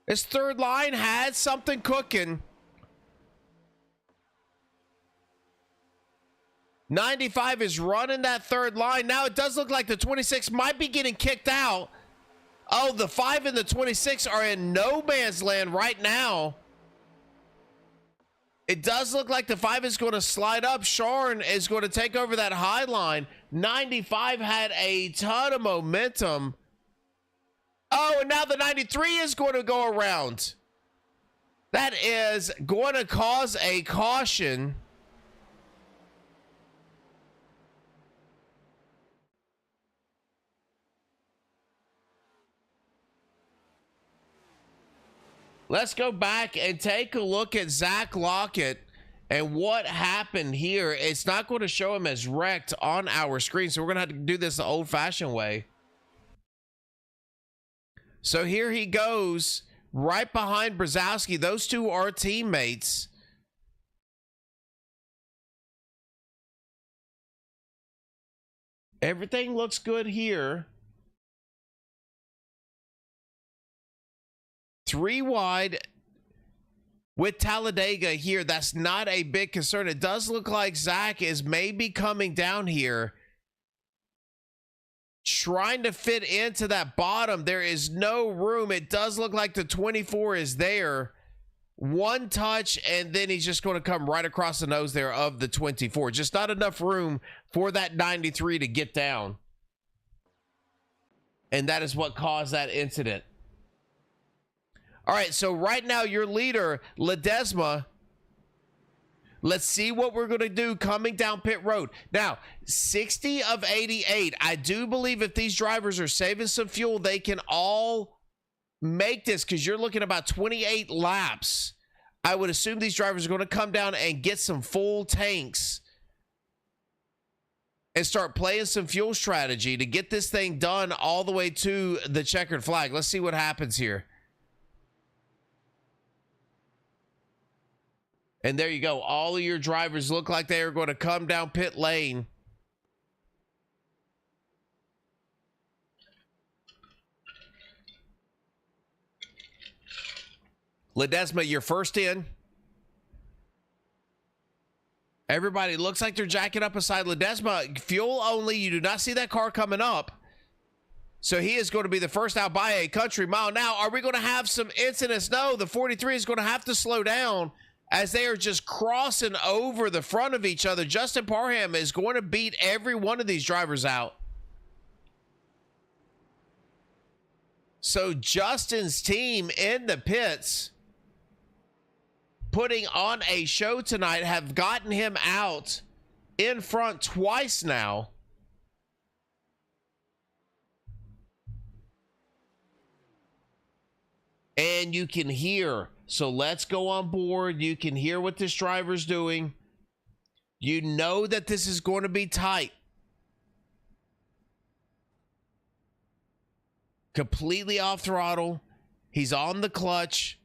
This 3rd line had something cooking. 95 is running that 3rd line. Now it does look like the 26 might be getting kicked out. Oh, the 5 and the 26 are in no man's land right now. It does look like the 5 is going to slide up. Sharn is going to take over that high line. 95 had a ton of momentum. Oh, and now the 93 is going to go around. That is going to cause a caution. let's go back and take a look at Zach Lockett and what happened here. It's not going to show him as wrecked on our screen, so we're going to have to do this the old-fashioned way. So here he goes, right behind Brzezowski. Those two are teammates. Everything looks good here. 3 wide with Talladega here. That's not a big concern. It does look like Zach is maybe coming down here, trying to fit into that bottom. There is no room. It does look like the 24 is there. One touch, and then he's just going to come right across the nose there of the 24. Just not enough room for that 93 to get down. And that is what caused that incident. All right, so right now your leader, Ledesma. Let's see what we're going to do coming down pit road. Now, 60 of 88. I do believe if these drivers are saving some fuel, they can all make this, because you're looking about 28 laps. I would assume these drivers are going to come down and get some full tanks and start playing some fuel strategy to get this thing done all the way to the checkered flag. Let's see what happens here. And there you go. All of your drivers look like they are going to come down pit lane. Ledesma, you're first in. Everybody looks like they're jacking up beside Ledesma. Fuel only. You do not see that car coming up. So he is going to be the first out by a country mile. Now, are we going to have some incidents? No, the 43 is going to have to slow down as they are just crossing over the front of each other. Justin Parham is going to beat every one of these drivers out. So Justin's team in the pits, putting on a show tonight, have gotten him out in front twice now. And you can hear, so let's go on board. You can hear what this driver's doing. You know that this is going to be tight. Completely off throttle. He's on the clutch.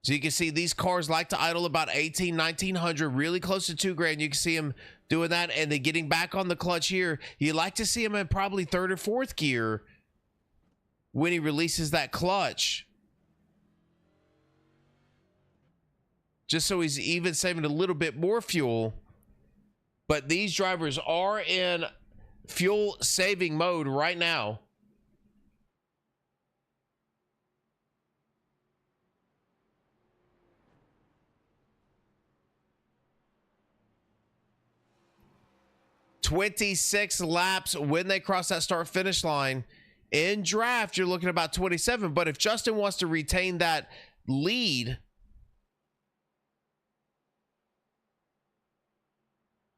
So you can see these cars like to idle about 1900, really close to $2,000. You can see him doing that, and then getting back on the clutch here. You like to see him in probably 3rd or 4th gear when he releases that clutch, just so he's even saving a little bit more fuel. But these drivers are in fuel saving mode right now. "26 laps when they cross that start finish line." In draft, you're looking at about 27. But if Justin wants to retain that lead,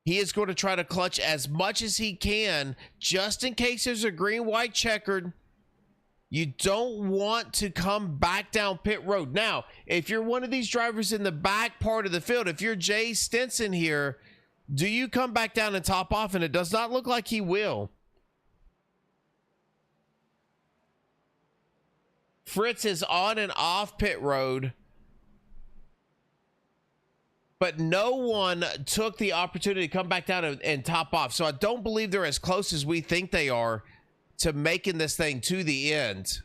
he is going to try to clutch as much as he can, just in case there's a green-white checkered. You don't want to come back down pit road. Now, if you're one of these drivers in the back part of the field, if you're Jay Stinson here, do you come back down and top off? And it does not look like he will. Fritz is on and off pit road, but no one took the opportunity to come back down and top off. So I don't believe they're as close as we think they are to making this thing to the end.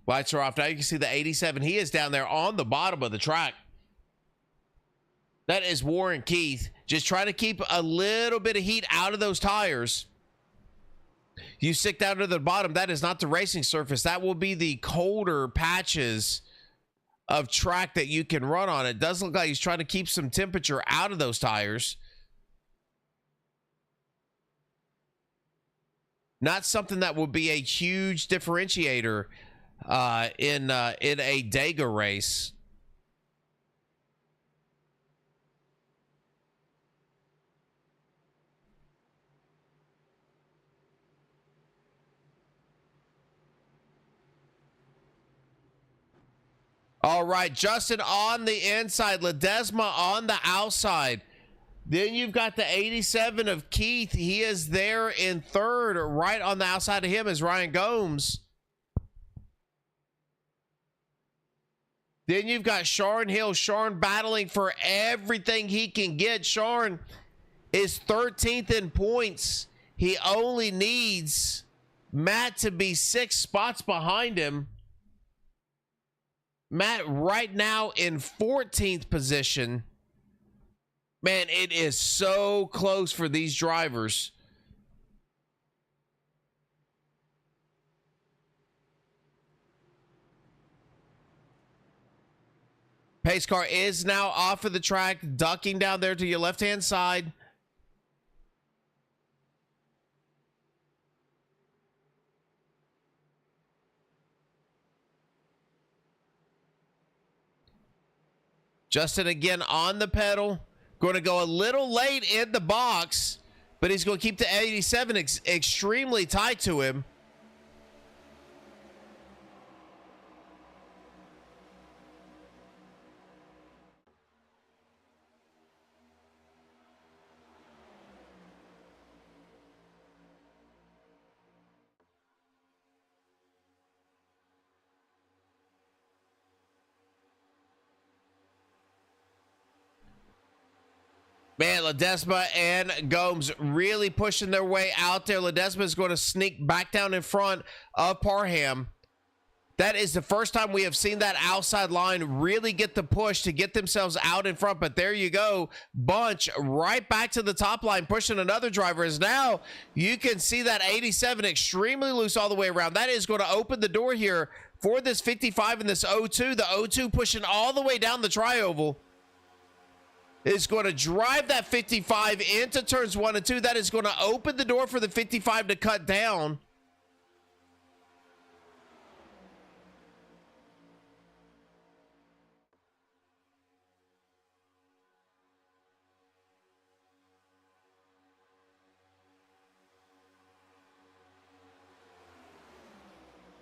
Lights are off. Now you can see the 87. He is down there on the bottom of the track. That is Warren Keith, just trying to keep a little bit of heat out of those tires. You stick down to the bottom. That is not the racing surface. That will be the colder patches of track that you can run on. It does look like he's trying to keep some temperature out of those tires. Not something that will be a huge differentiator in a Dega race. All right, Justin on the inside, Ledesma on the outside. Then you've got the 87 of Keith. He is there in third. Right on the outside of him is Ryan Gomes. Then you've got Sharon Hill. Sharon battling for everything he can get. Sharon is 13th in points. He only needs Matt to be 6 spots behind him. Matt right now in 14th position. Man, it is so close for these drivers. Pace car is now off of the track, ducking down there to your left-hand side. Justin again on the pedal. Going to go a little late in the box, but he's going to keep the 87 extremely tight to him. Man, Ledesma and Gomes really pushing their way out there. Ledesma is going to sneak back down in front of Parham. That is the first time we have seen that outside line really get the push to get themselves out in front. But there you go. Bunch right back to the top line, pushing another driver. As now you can see that 87 extremely loose all the way around. That is going to open the door here for this 55 and this 02. The 02 pushing all the way down the tri-oval. Is going to drive that 55 into turns 1 and 2. That is going to open the door for the 55 to cut down.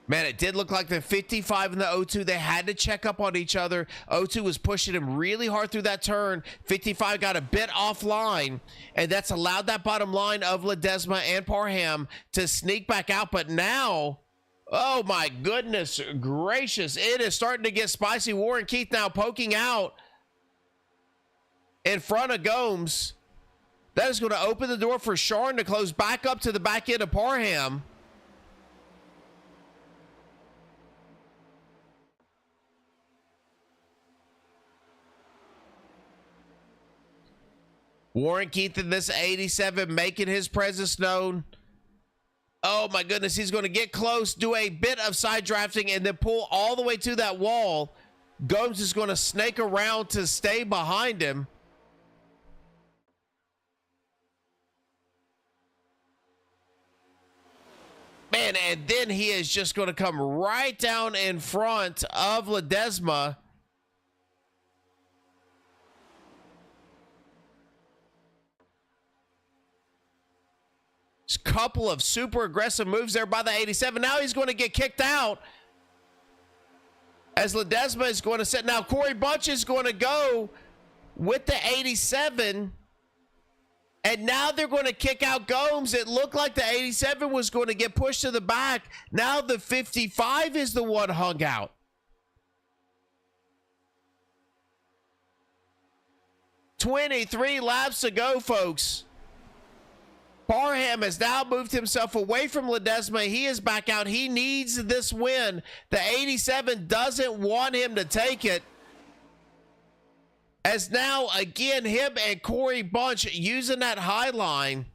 Man, it did look like the 55 and the 02, they had to check up on each other. 02 was pushing him really hard through that turn. 55 got a bit offline, and that's allowed that bottom line of Ledesma and Parham to sneak back out. But now, oh my goodness gracious, it is starting to get spicy. Warren Keith now poking out in front of Gomes. That is going to open the door for Sharon to close back up to the back end of Parham. Warren Keith in this 87 making his presence known. Oh my goodness, he's going to get close, do a bit of side drafting, and then pull all the way to that wall. Gomes is going to snake around to stay behind him. Man, and then he is just going to come right down in front of Ledesma. Couple of super aggressive moves there by the 87. Now he's going to get kicked out as Ledesma is going to sit. Now Corey Bunch is going to go with the 87, and now they're going to kick out Gomes. It looked like the 87 was going to get pushed to the back. Now the 55 is the one hung out. "23 laps to go, folks." Parham has now moved himself away from Ledesma. He is back out. He needs this win. The 87 doesn't want him to take it. As now, again, him and Corey Bunch using that high line.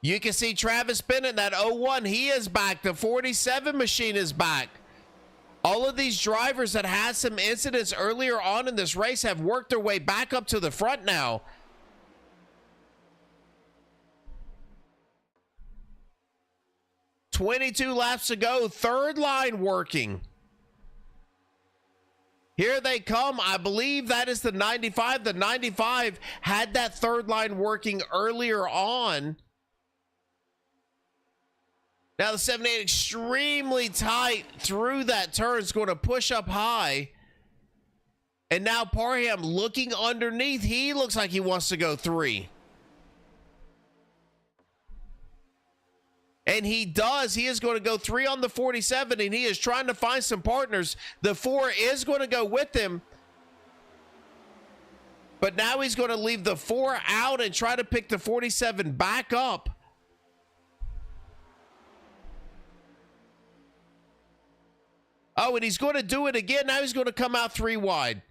You can see Travis Bennett, that 01, he is back. The 47 machine is back. All of these drivers that had some incidents earlier on in this race have worked their way back up to the front now. 22 laps to go. Third line working. Here they come. I believe that is the 95. The 95 had that third line working earlier on. Now the 78 extremely tight through that turn. It's going to push up high. And now Parham looking underneath. He looks like he wants to go 3. And he does. He is going to go 3 on the 47, and he is trying to find some partners. The 4 is going to go with him. But now he's going to leave the 4 out and try to pick the 47 back up. Oh, and he's going to do it again. Now he's going to come out 3 wide.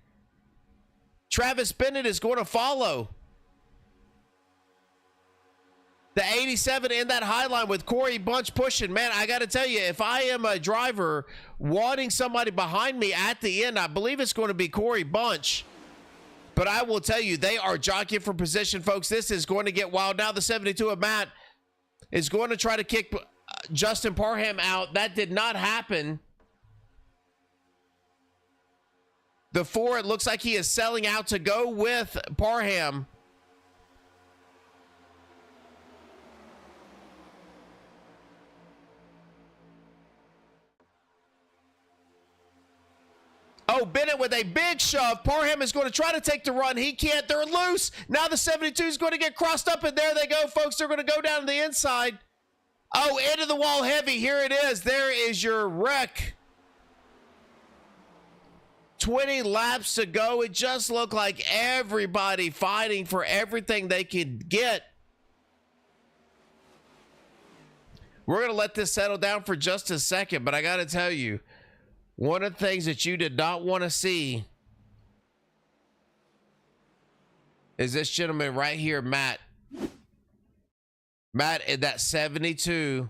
Travis Bennett is going to follow. The 87 in that high line with Corey Bunch pushing. Man, I got to tell you, if I am a driver wanting somebody behind me at the end, I believe it's going to be Corey Bunch. But I will tell you, they are jockeying for position, folks. This is going to get wild. Now the 72 of Matt is going to try to kick Justin Parham out. That did not happen. The 4, it looks like he is selling out to go with Parham. Oh, Bennett with a big shove. Parham is going to try to take the run. He can't. They're loose. Now the 72 is going to get crossed up, and there they go, folks. They're going to go down to the inside. Oh, into the wall heavy. Here it is. There is your wreck. 20 laps to go. It just looked like everybody fighting for everything they could get. We're going to let this settle down for just a second, but I got to tell you, one of the things that you did not want to see is this gentleman right here, Matt. Matt in that 72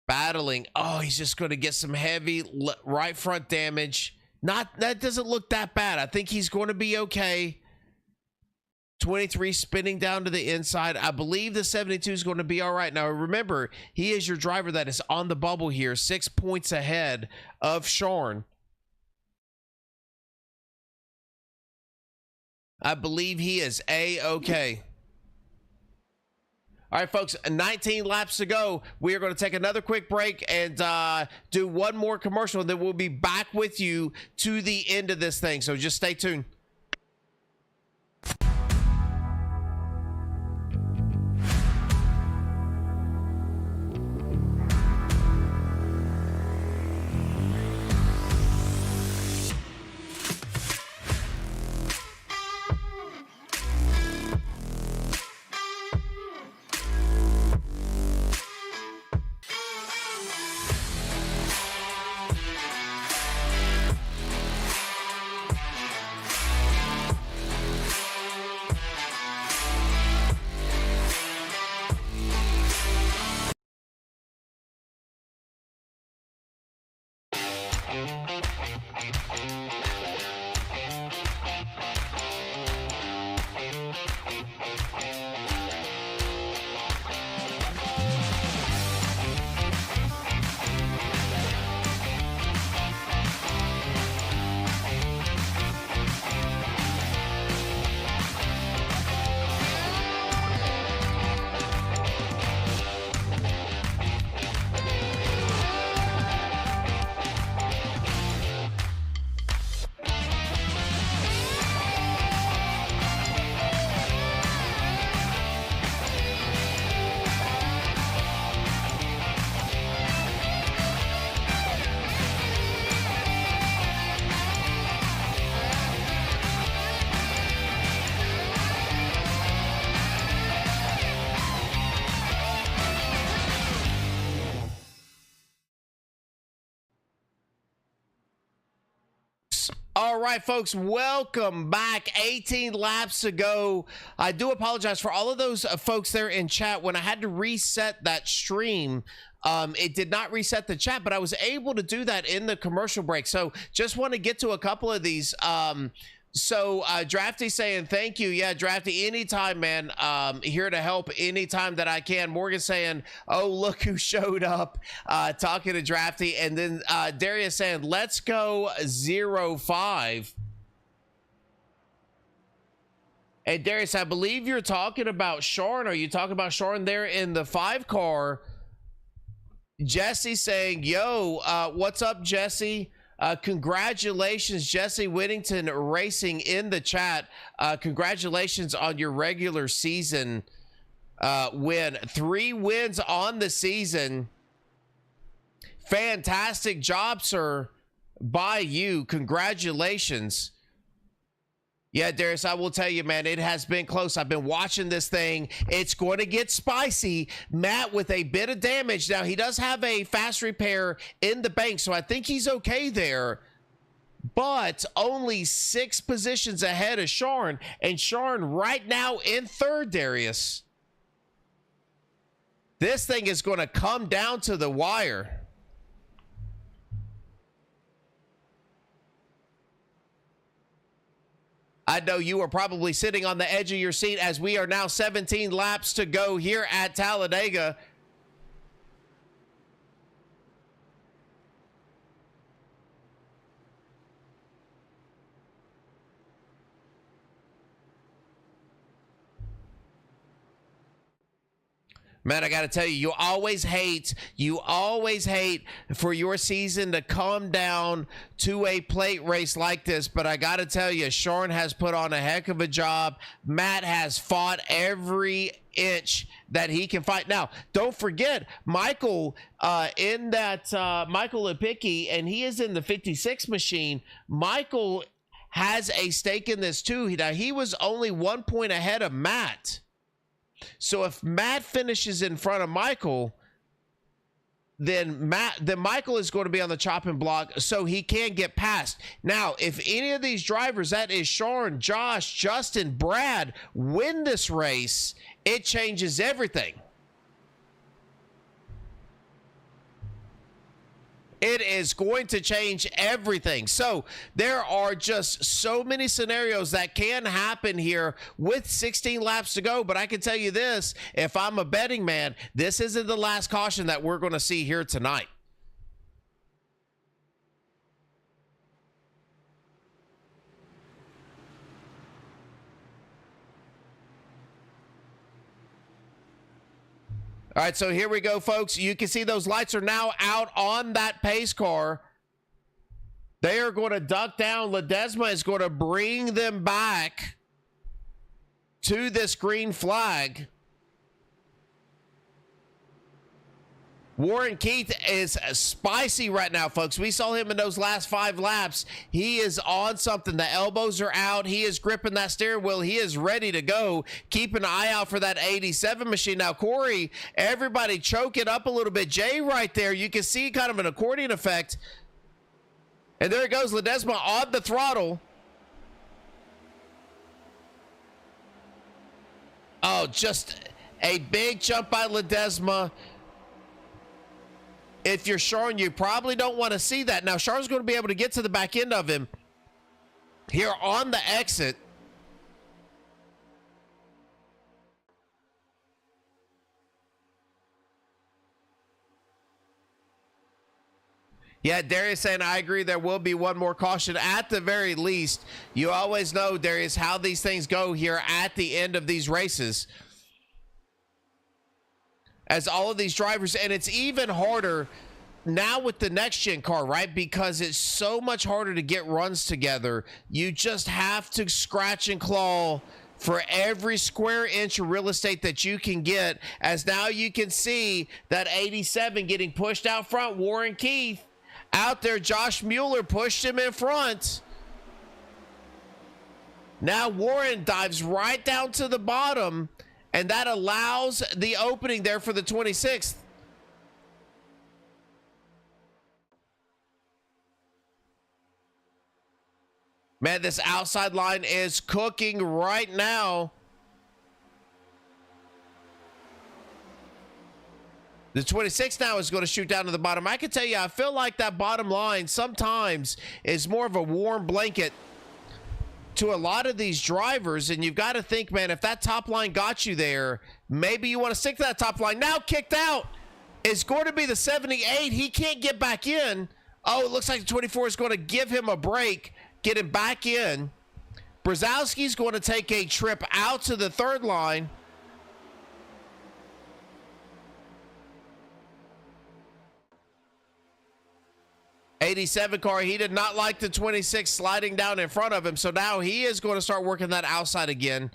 battling. Oh, he's just going to get some heavy right front damage. That doesn't look that bad. I think he's going to be okay. 23 spinning down to the inside. I believe the 72 is going to be all right. Now, remember, he is your driver that is on the bubble here, 6 points ahead of Sean. I believe he is A-okay. All right, folks, 19 laps to go. We are going to take another quick break and do one more commercial, and then we'll be back with you to the end of this thing. So just stay tuned. All right, folks, welcome back. 18 laps to go. I do apologize for all of those folks there in chat. When I had to reset that stream, it did not reset the chat, but I was able to do that in the commercial break. So just want to get to a couple of these So Drafty saying thank you. Yeah, Drafty, anytime, man. Here to help anytime that I can. Morgan saying, oh, look who showed up, talking to Drafty. And then Darius saying, let's go 0-5. And Darius, I believe you're talking about Sean. Are you talking about Sean there in the 5 car? Jesse saying, yo, what's up, Jesse? Congratulations, Jesse Whittington Racing in the chat. Congratulations on your regular season win. 3 wins on the season. Fantastic job, sir, by you. Congratulations. Yeah, Darius, I will tell you, man, it has been close. I've been watching this thing. It's going to get spicy. Matt with a bit of damage. Now, he does have a fast repair in the bank, so I think he's okay there. But only 6 positions ahead of Sharn. And Sharn right now in 3rd, Darius. This thing is going to come down to the wire. I know you are probably sitting on the edge of your seat as we are now 17 laps to go here at Talladega. Man, I got to tell you, you always hate for your season to come down to a plate race like this. But I got to tell you, Sean has put on a heck of a job. Matt has fought every inch that he can fight. Now, don't forget, Michael in that Michael Lipicki, and he is in the 56 machine. Michael has a stake in this too. Now, he was only 1 point ahead of Matt. So if Matt finishes in front of Michael, then Michael is going to be on the chopping block so he can get past. Now, if any of these drivers, that is Sean, Josh, Justin, Brad, win this race, it changes everything. It is going to change everything. So there are just so many scenarios that can happen here with 16 laps to go. But I can tell you this, if I'm a betting man, this isn't the last caution that we're going to see here tonight. All right, so here we go, folks. You can see those lights are now out on that pace car. They are going to duck down. Ledesma is going to bring them back to this green flag. Warren Keith is spicy right now, folks. We saw him in those last 5 laps. He is on something. The elbows are out. He is gripping that steering wheel. He is ready to go. Keep an eye out for that 87 machine. Now, Corey, everybody choke it up a little bit. Jay right there, you can see kind of an accordion effect. And there it goes, Ledesma on the throttle. Oh, just a big jump by Ledesma. If you're Sean, you probably don't want to see that. Now, Sean's going to be able to get to the back end of him here on the exit. Yeah, Darius saying, I agree, there will be one more caution at the very least. You always know, Darius, how these things go here at the end of these races. As all of these drivers, and it's even harder now with the next gen car, right? Because it's so much harder to get runs together. You just have to scratch and claw for every square inch of real estate that you can get. As now you can see that 87 getting pushed out front. Warren Keith out there. Josh Mueller pushed him in front. Now Warren dives right down to the bottom. And that allows the opening there for the 26th. Man, this outside line is cooking right now. The 26 now is going to shoot down to the bottom. I can tell you, I feel like that bottom line sometimes is more of a warm blanket to a lot of these drivers, and you've got to think, man, if that top line got you there, maybe you want to stick to that top line. Now kicked out is going to be the 78. He can't get back in. Oh, it looks like the 24 is going to give him a break, get him back in. Brzezowski's going to take a trip out to the third line. '87 car, he did not like the 26 sliding down in front of him, so now he is going to start working that outside again.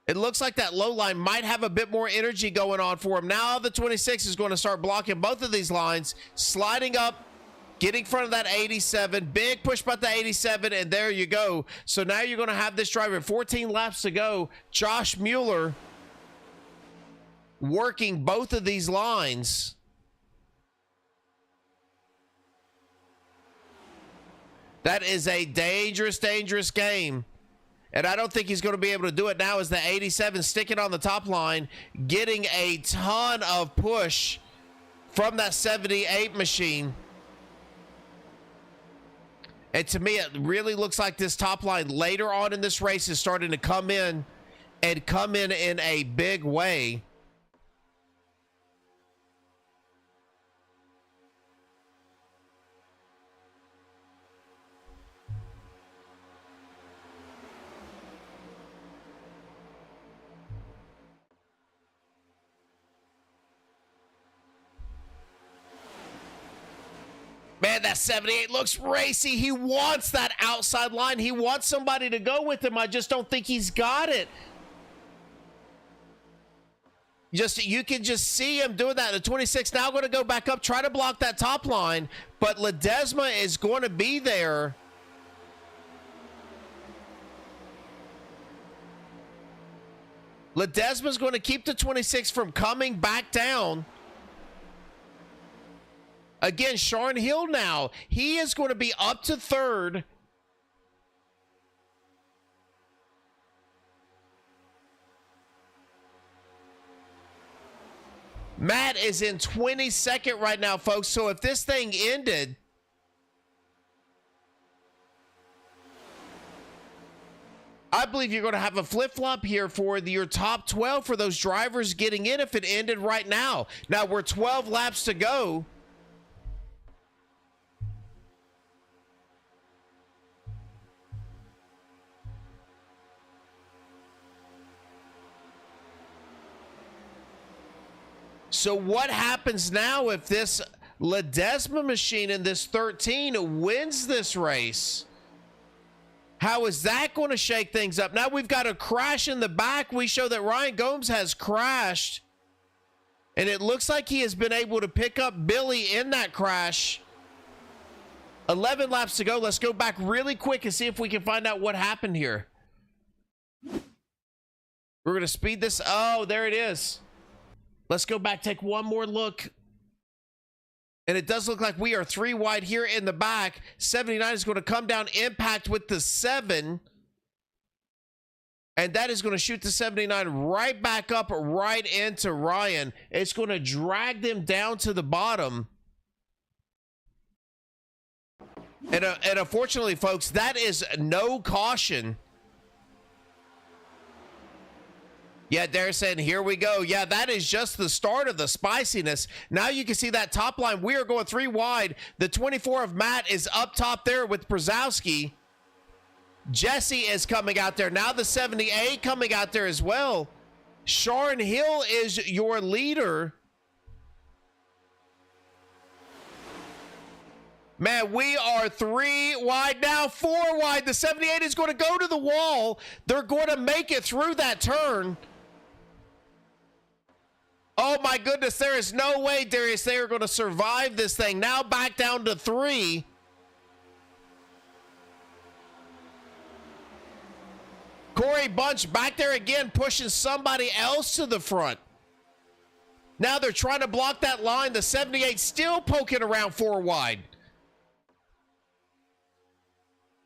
It looks like that low line might have a bit more energy going on for him. Now the 26 is going to start blocking both of these lines, sliding up, getting in front of that 87. Big push by the 87, and there you go. So now you're going to have this driver, 14 laps to go. Josh Mueller working both of these lines. That is a dangerous, dangerous game. And I don't think he's going to be able to do it now as the 87 sticking on the top line, getting a ton of push from that 78 machine. And to me, it really looks like this top line later on in this race is starting to come in and come in a big way. Man, that 78 looks racy. He wants that outside line. He wants somebody to go with him. I just don't think he's got it. You can just see him doing that. The 26 now going to go back up, try to block that top line, but Ledesma is going to be there. Ledesma is going to keep the 26 from coming back down. Again, Sean Hill now, he is going to be up to third. Matt is in 22nd right now, folks. So if this thing ended, I believe you're going to have a flip-flop here for your top 12 for those drivers getting in if it ended right now. Now we're 12 laps to go. So what happens now if this Ledesma machine in this 13 wins this race? How is that going to shake things up? Now we've got a crash in the back. We show that Ryan Gomes has crashed. And it looks like he has been able to pick up Billy in that crash. 11 laps to go. Let's go back really quick and see if we can find out what happened here. We're going to speed this. Oh, there it is. Let's go back, take one more look. And it does look like we are 3 wide here in the back. 79 is going to come down, impact with the 7. And that is going to shoot the 79 right back up, right into Ryan. It's going to drag them down to the bottom. And unfortunately, folks, that is no caution. Yeah, they're saying, here we go. Yeah, that is just the start of the spiciness. Now you can see that top line. We are going 3 wide. The 24 of Matt is up top there with Brzezowski. Jesse is coming out there. Now the 78 coming out there as well. Sharon Hill is your leader. Man, we are 3 wide now, 4 wide. The 78 is going to go to the wall. They're going to make it through that turn. Oh my goodness, there is no way, Darius, they are going to survive this thing. Now back down to 3. Corey Bunch back there again, pushing somebody else to the front. Now they're trying to block that line. The 78 still poking around 4 wide.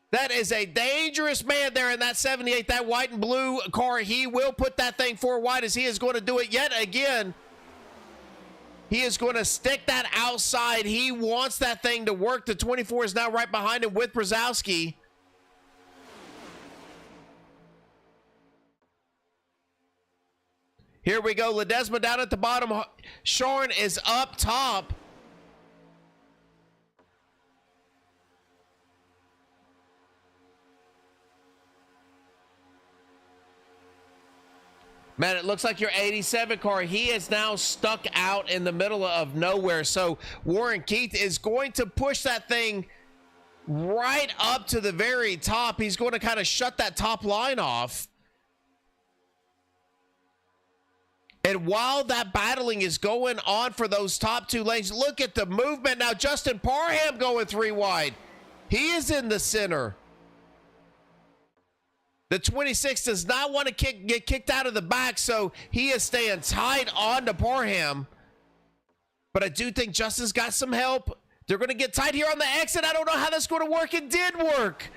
That is a dangerous man there in that 78, that white and blue car. He will put that thing 4 wide as he is going to do it yet again. He is going to stick that outside. He wants that thing to work. The 24 is now right behind him with Brzezowski. Here we go. Ledesma down at the bottom. Shorn is up top. Man, it looks like your 87 car, he is now stuck out in the middle of nowhere. So Warren Keith is going to push that thing right up to the very top. He's going to kind of shut that top line off. And while that battling is going on for those top two lanes, look at the movement. Now Justin Parham going 3 wide. He is in the center. The 26 does not want to get kicked out of the back, so he is staying tight on to Parham. But I do think Justin's got some help. They're going to get tight here on the exit. I don't know how that's going to work. It did work.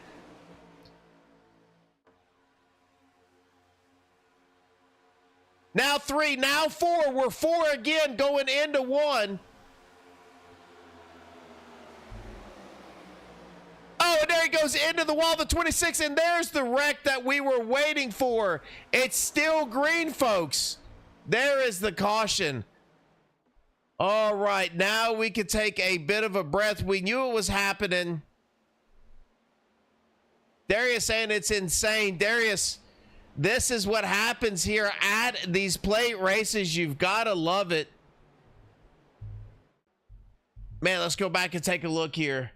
Now 3, now 4. We're 4 again going into 1. Oh, and there he goes into the wall, the 26, and there's the wreck that we were waiting for. It's still green, folks. There is the caution. All right, now we can take a bit of a breath. We knew it was happening. Darius saying it's insane. Darius, this is what happens here at these plate races. You've got to love it. Man, let's go back and take a look here.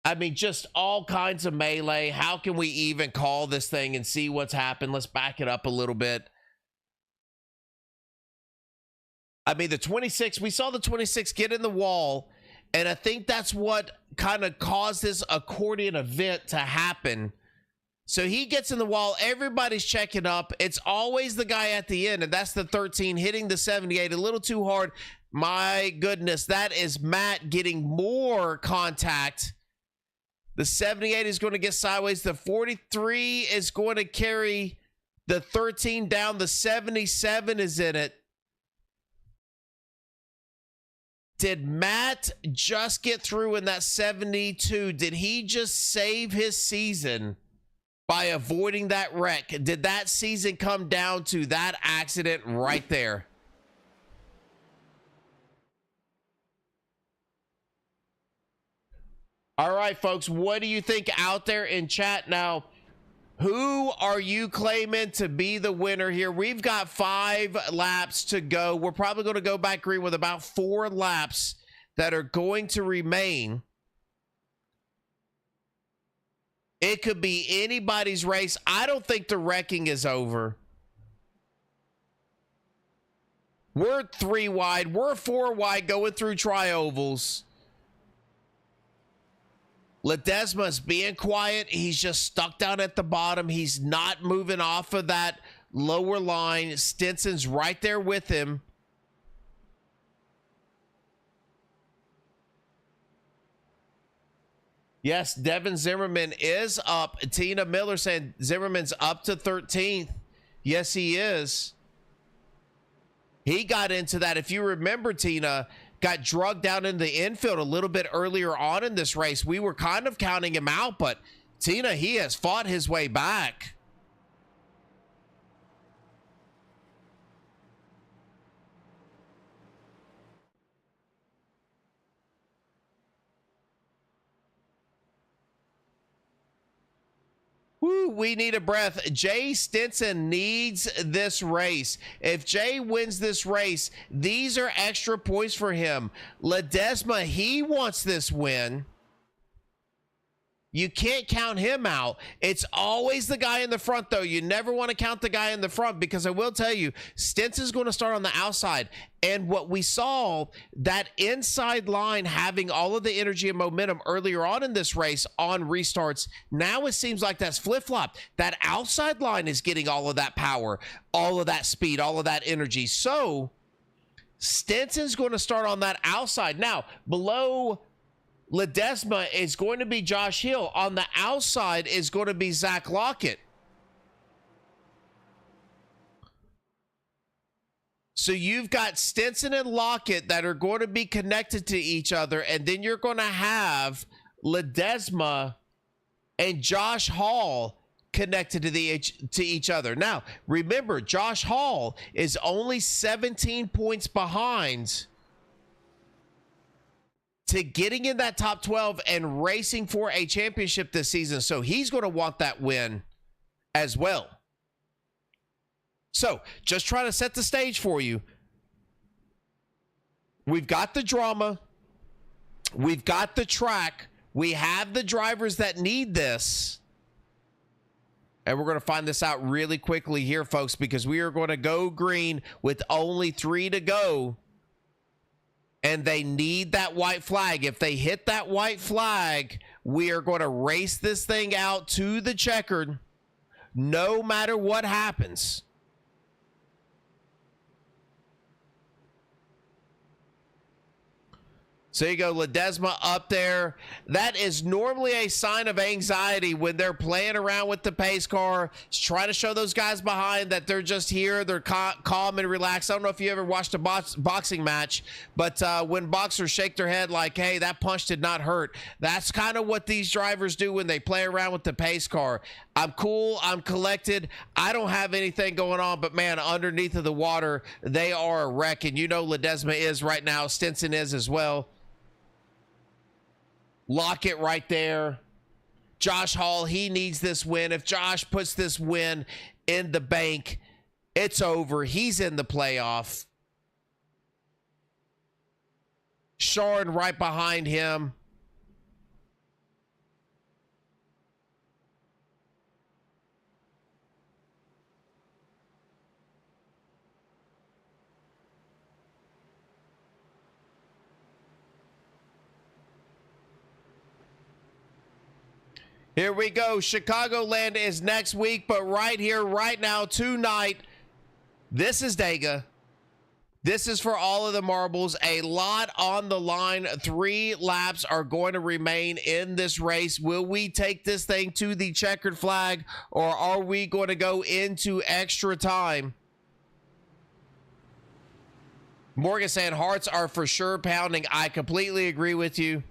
I mean, just all kinds of melee. How can we even call this thing and see what's happened? Let's back it up a little bit. I mean, the 26, we saw the 26 get in the wall, and I think that's what kind of caused this accordion event to happen. So he gets in the wall, everybody's checking up. It's always the guy at the end, and that's the 13 hitting the 78 a little too hard. My goodness, that is Matt getting more contact. The 78 is going to get sideways. The 43 is going to carry the 13 down. The 77 is in it. Did Matt just get through in that 72? Did he just save his season by avoiding that wreck? Did that season come down to that accident right there? All right, folks, what do you think out there in chat now? Who are you claiming to be the winner here? We've got 5 laps to go. We're probably going to go back green with about 4 laps that are going to remain. It could be anybody's race. I don't think the wrecking is over. We're 3 wide. We're 4 wide going through tri-ovals. Ledesma's being quiet. He's just stuck down at the bottom. He's not moving off of that lower line. Stinson's right there with him. Yes, Devin Zimmerman is up. Tina Miller saying Zimmerman's up to 13th. Yes, he is. He got into that. If you remember, Tina got drugged down in the infield a little bit earlier on in this race. We were kind of counting him out, but Tina, he has fought his way back. Woo, we need a breath. Jay Stinson needs this race. If Jay wins this race, these are extra points for him. Ledesma, he wants this win. You can't count him out. It's always the guy in the front, though. You never want to count the guy in the front, because I will tell you, Stinson's going to start on the outside. And what we saw, that inside line having all of the energy and momentum earlier on in this race on restarts, now it seems like that's flip-flopped. That outside line is getting all of that power, all of that speed, all of that energy. So Stinson's going to start on that outside. Now, below Ledesma is going to be Josh Hill. On the outside is going to be Zach Lockett. So you've got Stinson and Lockett that are going to be connected to each other, and then you're going to have Ledesma and Josh Hall connected to each other. Now, remember, Josh Hall is only 17 points behind to getting in that top 12 and racing for a championship this season. So he's going to want that win as well. So just trying to set the stage for you. We've got the drama. We've got the track. We have the drivers that need this. And we're going to find this out really quickly here, folks, because we are going to go green with only 3 to go. And they need that white flag. If they hit that white flag, we are going to race this thing out to the checkered, no matter what happens. So you go, Ledesma up there. That is normally a sign of anxiety when they're playing around with the pace car. It's trying to show those guys behind that they're just here. They're calm and relaxed. I don't know if you ever watched a boxing match, but when boxers shake their head like, hey, that punch did not hurt. That's kind of what these drivers do when they play around with the pace car. I'm cool. I'm collected. I don't have anything going on, but man, underneath of the water, they are a wreck. And you know Ledesma is right now. Stinson is as well. Lockett right there. Josh Hall, he needs this win. If Josh puts this win in the bank, it's over. He's in the playoff. Sharon right behind him. Here we go. Chicagoland is next week, but right here, right now, tonight, this is Dega. This is for all of the marbles. A lot on the line. 3 laps are going to remain in this race. Will we take this thing to the checkered flag, or are we going to go into extra time? Morgan saying hearts are for sure pounding. I completely agree with you.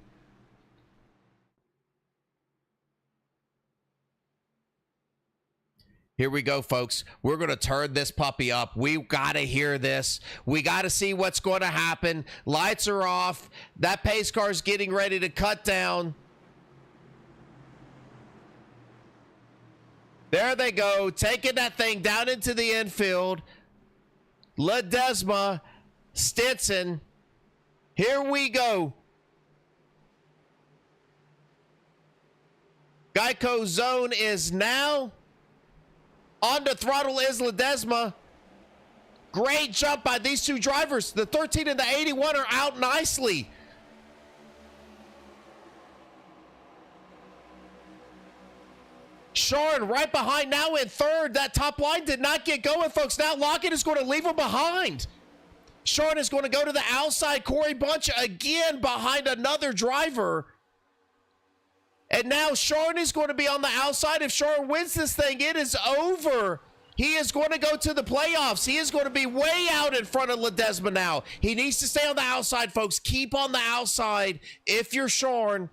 Here we go, folks. We're going to turn this puppy up. We got to hear this. We got to see what's going to happen. Lights are off. That pace car is getting ready to cut down. There they go, taking that thing down into the infield. Ledesma, Stinson. Here we go. Geico zone is now. On the throttle is Ledesma. Great jump by these 2 drivers. The 13 and the 81 are out nicely. Sharon right behind now in 3rd. That top line did not get going, folks. Now Lockett is going to leave him behind. Sharon is going to go to the outside. Corey Bunch again behind another driver. And now Sharon is going to be on the outside. If Sharon wins this thing, it is over. He is going to go to the playoffs. He is going to be way out in front of Ledesma now. He needs to stay on the outside, folks. Keep on the outside if you're Sharon.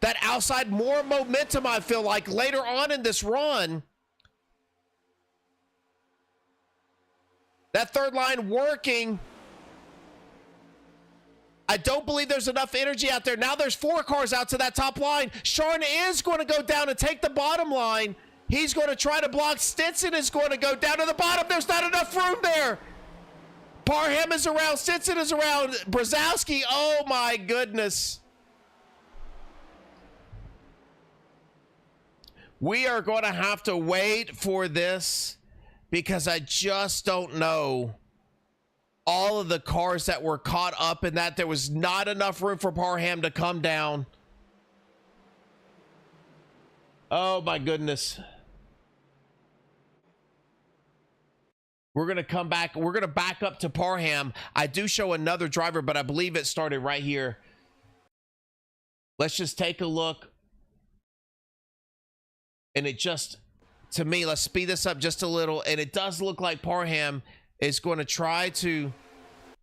That outside, more momentum, I feel like, later on in this run. That 3rd line working. I don't believe there's enough energy out there. Now there's 4 cars out to that top line. Sharon is going to go down and take the bottom line. He's going to try to block. Stinson is going to go down to the bottom. There's not enough room there. Parham is around. Stinson is around. Brzezowski, oh my goodness. We are going to have to wait for this because I just don't know. All of the cars that were caught up in that, there was not enough room for Parham to come down. Oh my goodness. We're going to come back. We're going to back up to Parham. I do show another driver, but I believe it started right here. Let's just take a look. And it just, to me, let's speed this up just a little. And it does look like Parham is going to try to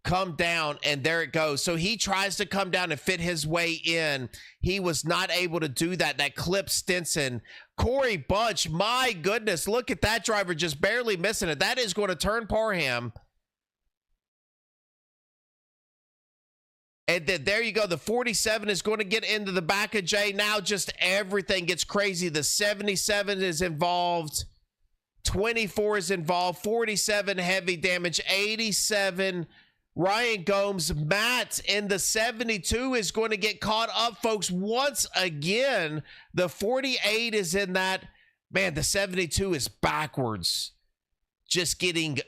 come down, and there it goes. So he tries to come down and fit his way in. He was not able to do that. That clipped Stinson. Corey Bunch, my goodness, look at that driver just barely missing it. That is going to turn Parham. And then there you go. The 47 is going to get into the back of Jay. Now just everything gets crazy. The 77 is involved. 24 is involved. 47 heavy damage. 87 Ryan Gomes. Matt in the 72 is going to get caught up, folks. Once again, the 48 is in that. Man, the 72 is backwards. Just getting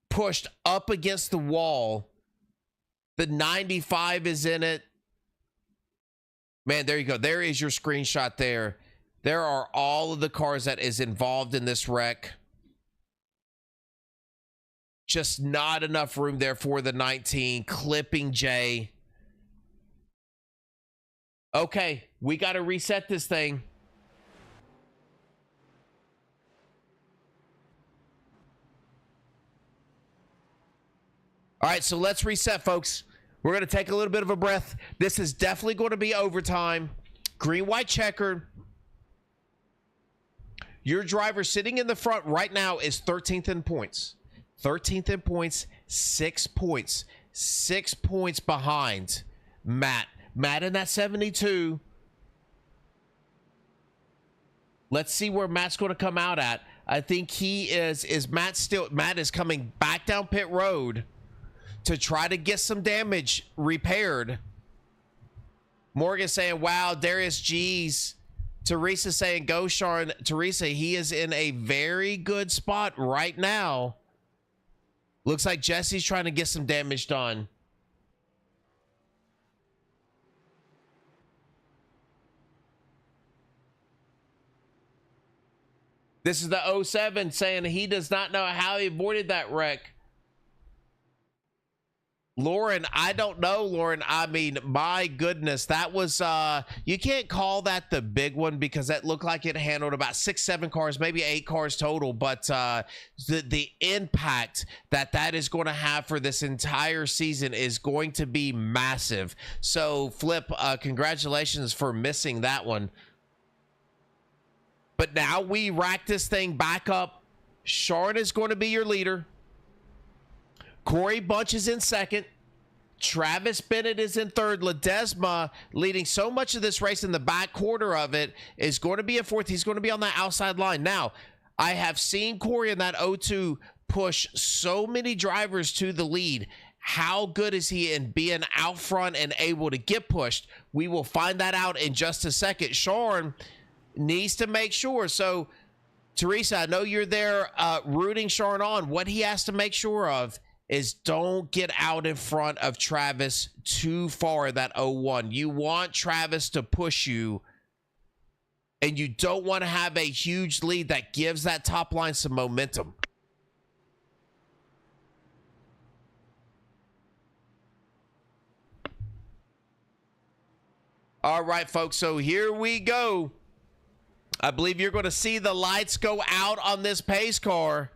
pushed up against the wall. The 95 is in it. Man, there you go. There is your screenshot there. There are all of the cars that is involved in this wreck. Just not enough room there for the 19. Clipping Jay. Okay, we got to reset this thing. All right, so let's reset, folks. We're going to take a little bit of a breath. This is definitely going to be overtime. Green, white, checker. Your driver sitting in the front right now is 13th in points. 13th in points, 6 points. 6 points behind Matt. Matt in that 72. Let's see where Matt's going to come out at. I think he is Matt is coming back down pit road to try to get some damage repaired. Morgan saying, wow, Darius G's. Teresa saying, go Sean. Teresa, he is in a very good spot right now. Looks like Jesse's trying to get some damage done. This is the 07 saying he does not know how he avoided that wreck. Lauren, I don't know, Lauren. I mean, my goodness, that was, you can't call that the big one because that looked like it handled about 6, 7 cars, maybe 8 cars total. But the impact that is going to have for this entire season is going to be massive. So, Flip, congratulations for missing that one. But now we rack this thing back up. Sharon is going to be your leader. Corey Bunch is in second. Travis Bennett is in third. Ledesma, leading so much of this race in the back quarter of it, is going to be in fourth. He's going to be on that outside line. Now, I have seen Corey in that 02 push so many drivers to the lead. How good is he in being out front and able to get pushed? We will find that out in just a second. Sean needs to make sure. So, Teresa, I know you're there rooting Sean on. What he has to make sure of is don't get out in front of Travis too far, that 01. You want Travis to push you, and you don't want to have a huge lead that gives that top line some momentum. All right, folks, so here we go. I believe you're going to see the lights go out on this pace car.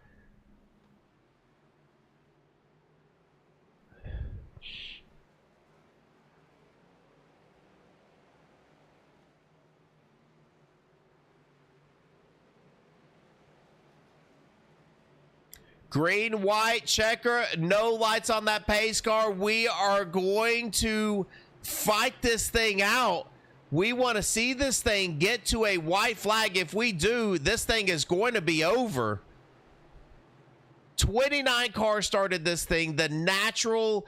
Green, white, checker, no lights on that pace car. We are going to fight this thing out. We want to see this thing get to a white flag. If we do, this thing is going to be over. 29 cars started this thing. The natural,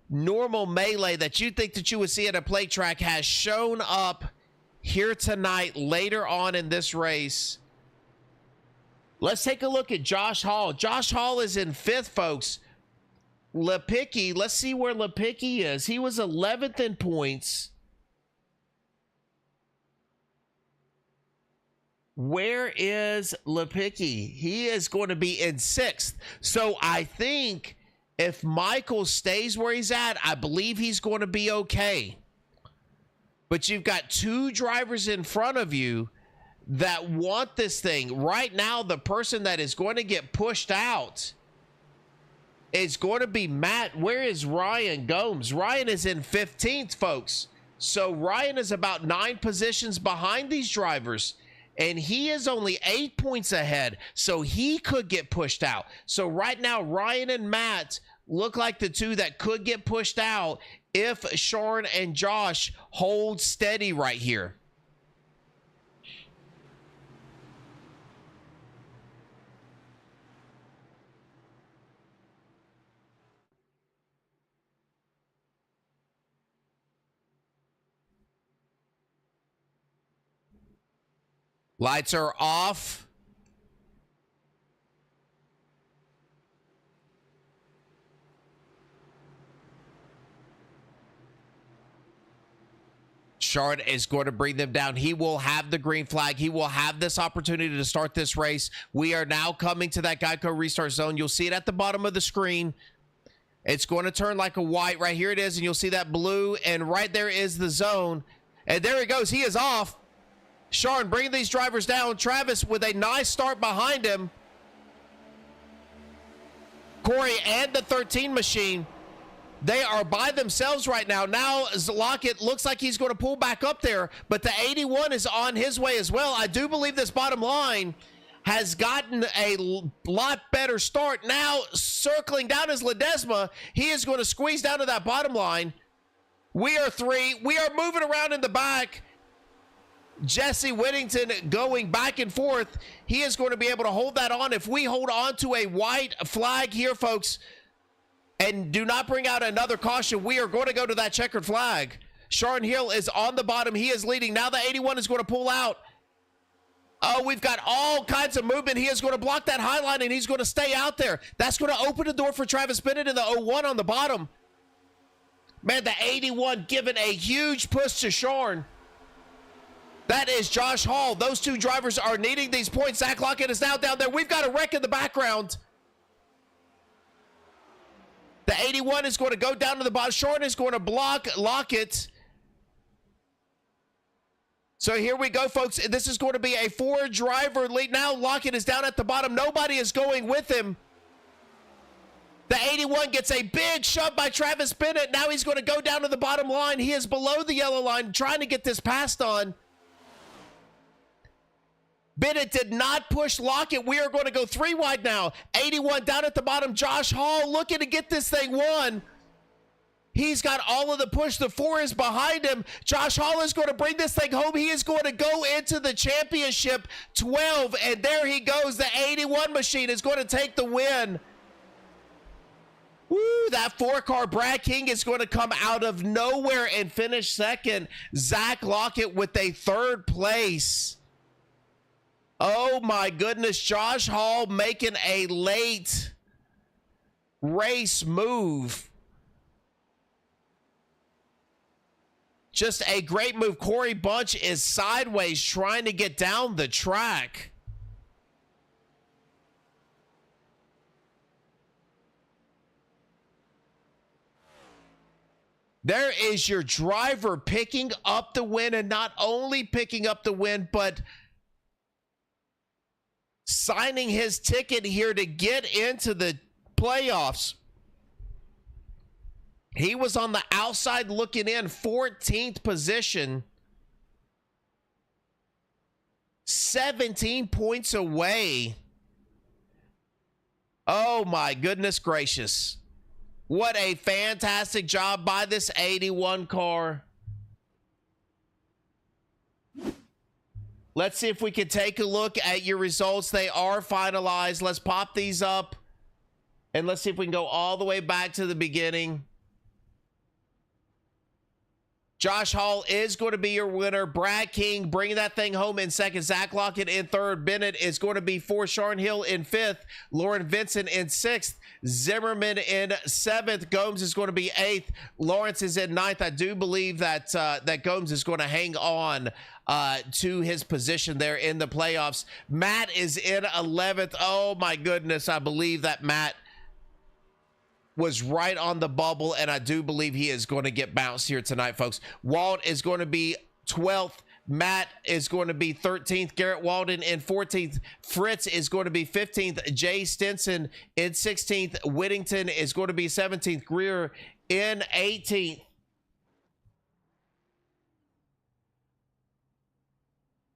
normal melee that you think that you would see at a plate track has shown up here tonight, later on in this race. Let's take a look at Josh Hall. Josh Hall is in 5th, folks. Lepicki, let's see where Lepicki is. He was 11th in points. Where is Lepicki? He is going to be in 6th. So I think if Michael stays where he's at, I believe he's going to be okay. But you've got 2 drivers in front of you that want this thing. Right now, the person that is going to get pushed out is going to be Matt. Where is Ryan Gomes? Ryan is in 15th, folks. So Ryan is about 9 positions behind these drivers, and he is only 8 points ahead. So he could get pushed out. So right now, Ryan and Matt look like the two that could get pushed out if Sean and Josh hold steady right here. Lights are off. Shard is going to bring them down. He will have the green flag. He will have this opportunity to start this race. We are now coming to that Geico restart zone. You'll see it at the bottom of the screen. It's going to turn like a white. Right here it is, and you'll see that blue, and right there is the zone. And there he goes. He is off. Sean bringing these drivers down. Travis with a nice start behind him. Corey and the 13 machine, they are by themselves right now. Now Lockett looks like he's going to pull back up there, but the 81 is on his way as well. I do believe this bottom line has gotten a lot better start. Now circling down is Ledesma. He is going to squeeze down to that bottom line. We are 3. We are moving around in the back. Jesse Whittington going back and forth. He is going to be able to hold that on. If we hold on to a white flag here, folks, and do not bring out another caution, we are going to go to that checkered flag. Sharon Hill is on the bottom. He is leading. Now the 81 is going to pull out. Oh, we've got all kinds of movement. He is going to block that high line, and he's going to stay out there. That's going to open the door for Travis Bennett in the 01 on the bottom. Man, the 81 giving a huge push to Sharon. That is Josh Hall. Those two drivers are needing these points. Zach Lockett is now down there. We've got a wreck in the background. The 81 is going to go down to the bottom. Short is going to block Lockett. So here we go, folks. This is going to be a 4-driver lead. Now Lockett is down at the bottom. Nobody is going with him. The 81 gets a big shove by Travis Bennett. Now he's going to go down to the bottom line. He is below the yellow line, trying to get this passed on. Bennett did not push Lockett. We are going to go 3 wide now. 81 down at the bottom. Josh Hall looking to get this thing won. He's got all of the push. The 4 is behind him. Josh Hall is going to bring this thing home. He is going to go into the championship 12. And there he goes. The 81 machine is going to take the win. Woo, that 4-car Brad King is going to come out of nowhere and finish second. Zach Lockett with a 3rd place. Oh my goodness, Josh Hall making a late race move. Just a great move. Corey Bunch is sideways trying to get down the track. There is your driver picking up the win, and not only picking up the win, but signing his ticket here to get into the playoffs. He was on the outside looking in, 14th position. 17 points away. Oh my goodness gracious. What a fantastic job by this 81 car. Let's see if we can take a look at your results. They are finalized. Let's pop these up. And let's see if we can go all the way back to the beginning. Josh Hall is going to be your winner. Brad King bringing that thing home in 2nd. Zach Lockett in 3rd. Bennett is going to be 4th. Sharon Hill in 5th. Lauren Vincent in 6th. Zimmerman in 7th. Gomes is going to be 8th. Lawrence is in 9th. I do believe that that Gomes is going to hang on to his position there in the playoffs. Matt is in 11th. Oh my goodness. I believe that Matt was right on the bubble, and I do believe he is going to get bounced here tonight, folks. Walt is going to be 12th. Matt is going to be 13th. Garrett Walden in 14th. Fritz is going to be 15th. Jay Stinson in 16th. Whittington is going to be 17th. Greer in 18th.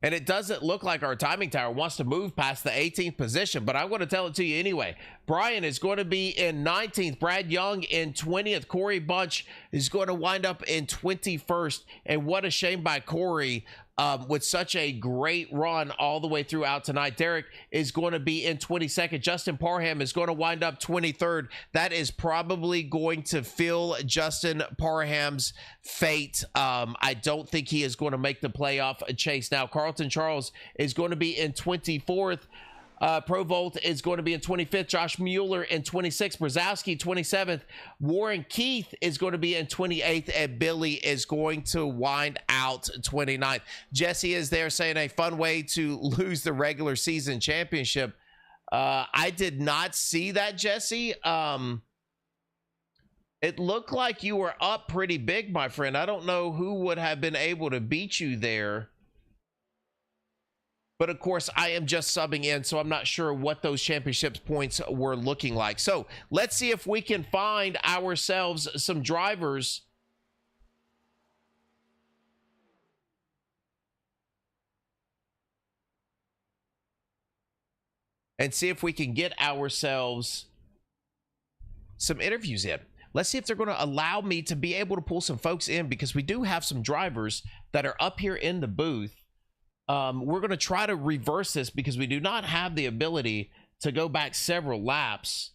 And it doesn't look like our timing tower wants to move past the 18th position, but I'm going to tell it to you anyway. Brian is going to be in 19th. Brad Young in 20th. Corey Bunch is going to wind up in 21st. And what a shame by Corey with such a great run all the way throughout tonight. Derek is going to be in 22nd. Justin Parham is going to wind up 23rd. That is probably going to fill Justin Parham's fate. I don't think he is going to make the playoff chase. Now, Carlton Charles is going to be in 24th. Provolt is going to be in 25th. Josh Mueller in 26th. Brzezowski 27th. Warren Keith is going to be in 28th. And Billy is going to wind out 29th. Jesse is there saying a fun way to lose the regular season championship. I did not see that, Jesse. It looked like you were up pretty big, my friend. I don't know who would have been able to beat you there. But of course, I am just subbing in, so I'm not sure what those championships points were looking like. So let's see if we can find ourselves some drivers and see if we can get ourselves some interviews in. Let's see if they're going to allow me to be able to pull some folks in, because we do have some drivers that are up here in the booth. We're going to try to reverse this because we do not have the ability to go back several laps.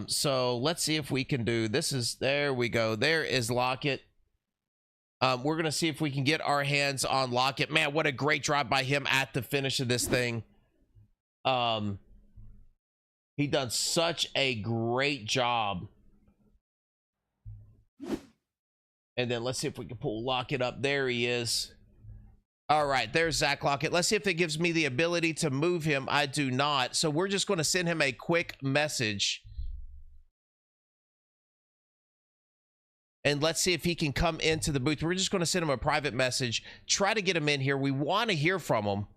So let's see if we can do this. There we go. There is Lockett. We're going to see if we can get our hands on Lockett. Man, what a great drive by him at the finish of this thing. He done such a great job. And then let's see if we can pull Lockett up. There he is. All right, there's Zach Lockett. Let's see if it gives me the ability to move him. I do not. So we're just going to send him a quick message. And let's see if he can come into the booth. We're just going to send him a private message. Try to get him in here. We want to hear from him.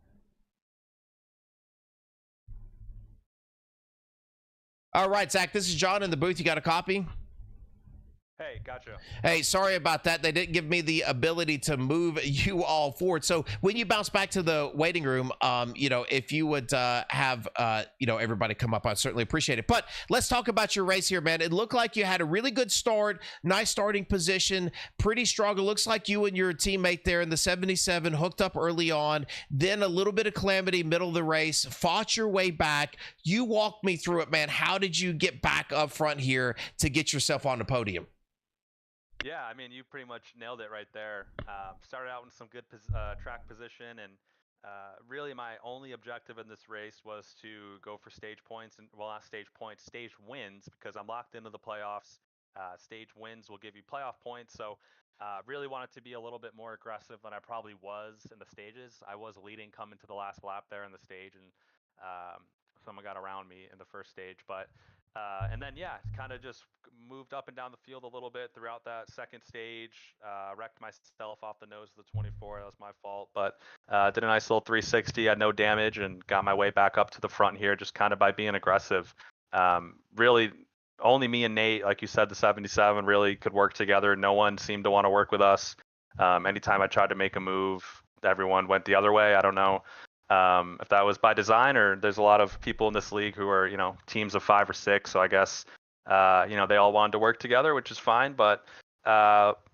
All right, Zach, this is John in the booth. You got a copy? Hey, gotcha. Hey, sorry about that. They didn't give me the ability to move you all forward. So when you bounce back to the waiting room, you know, if you would have, you know, everybody come up, I'd certainly appreciate it. But let's talk about your race here, man. It looked like you had a really good start, nice starting position, pretty strong. It looks like you and your teammate there in the 77 hooked up early on, then a little bit of calamity middle of the race, fought your way back. You walked me through it, man. How did you get back up front here to get yourself on the podium? Yeah, I mean, you pretty much nailed it right there. Started out in some good track position, and really my only objective in this race was to go for stage points, and well, not stage points, stage wins, because I'm locked into the playoffs. Stage wins will give you playoff points, so really wanted to be a little bit more aggressive than I probably was in the stages. I was leading coming to the last lap there in the stage, and someone got around me in the first stage, but and then, yeah, kind of just moved up and down the field a little bit throughout that second stage, wrecked myself off the nose of the 24. That was my fault, but did a nice little 360, had no damage, and got my way back up to the front here just kind of by being aggressive. Really, only me and Nate, like you said, the 77 really could work together. No one seemed to want to work with us. Anytime I tried to make a move, everyone went the other way. I don't know if that was by design, or there's a lot of people in this league who are, you know, teams of 5 or 6. So I guess, you know, they all wanted to work together, which is fine. But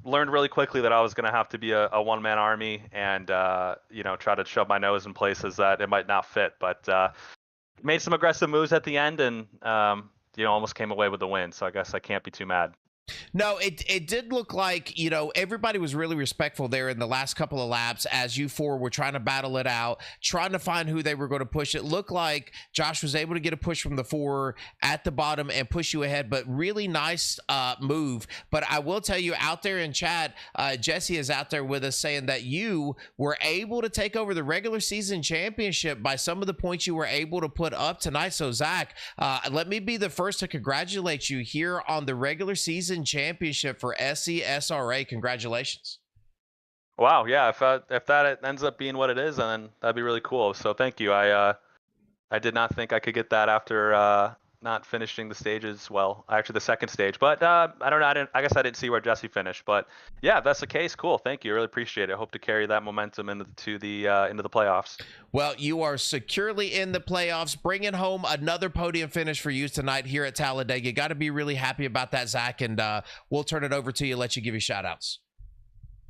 learned really quickly that I was going to have to be a one-man army and, you know, try to shove my nose in places that it might not fit. But made some aggressive moves at the end and, you know, almost came away with the win. So I guess I can't be too mad. No, it did look like, you know, everybody was really respectful there in the last couple of laps as you four were trying to battle it out, trying to find who they were going to push. It looked like Josh was able to get a push from the 4 at the bottom and push you ahead, but really nice move. But I will tell you, out there in chat, Jesse is out there with us saying that you were able to take over the regular season championship by some of the points you were able to put up tonight. So Zach, let me be the first to congratulate you here on the regular season championship for SCSRA. Congratulations. Wow, yeah. If that ends up being what it is, then that'd be really cool. So thank you. I did not think I could get that after not finishing the stages well. Actually, the second stage, but I don't know. I guess I didn't see where Jesse finished, but yeah, if that's the case, cool. Thank you. I really appreciate it. I hope to carry that momentum into the playoffs. Well, you are securely in the playoffs, bringing home another podium finish for you tonight here at Talladega. Got to be really happy about that, Zach, and we'll turn it over to you, let you give you shout outs.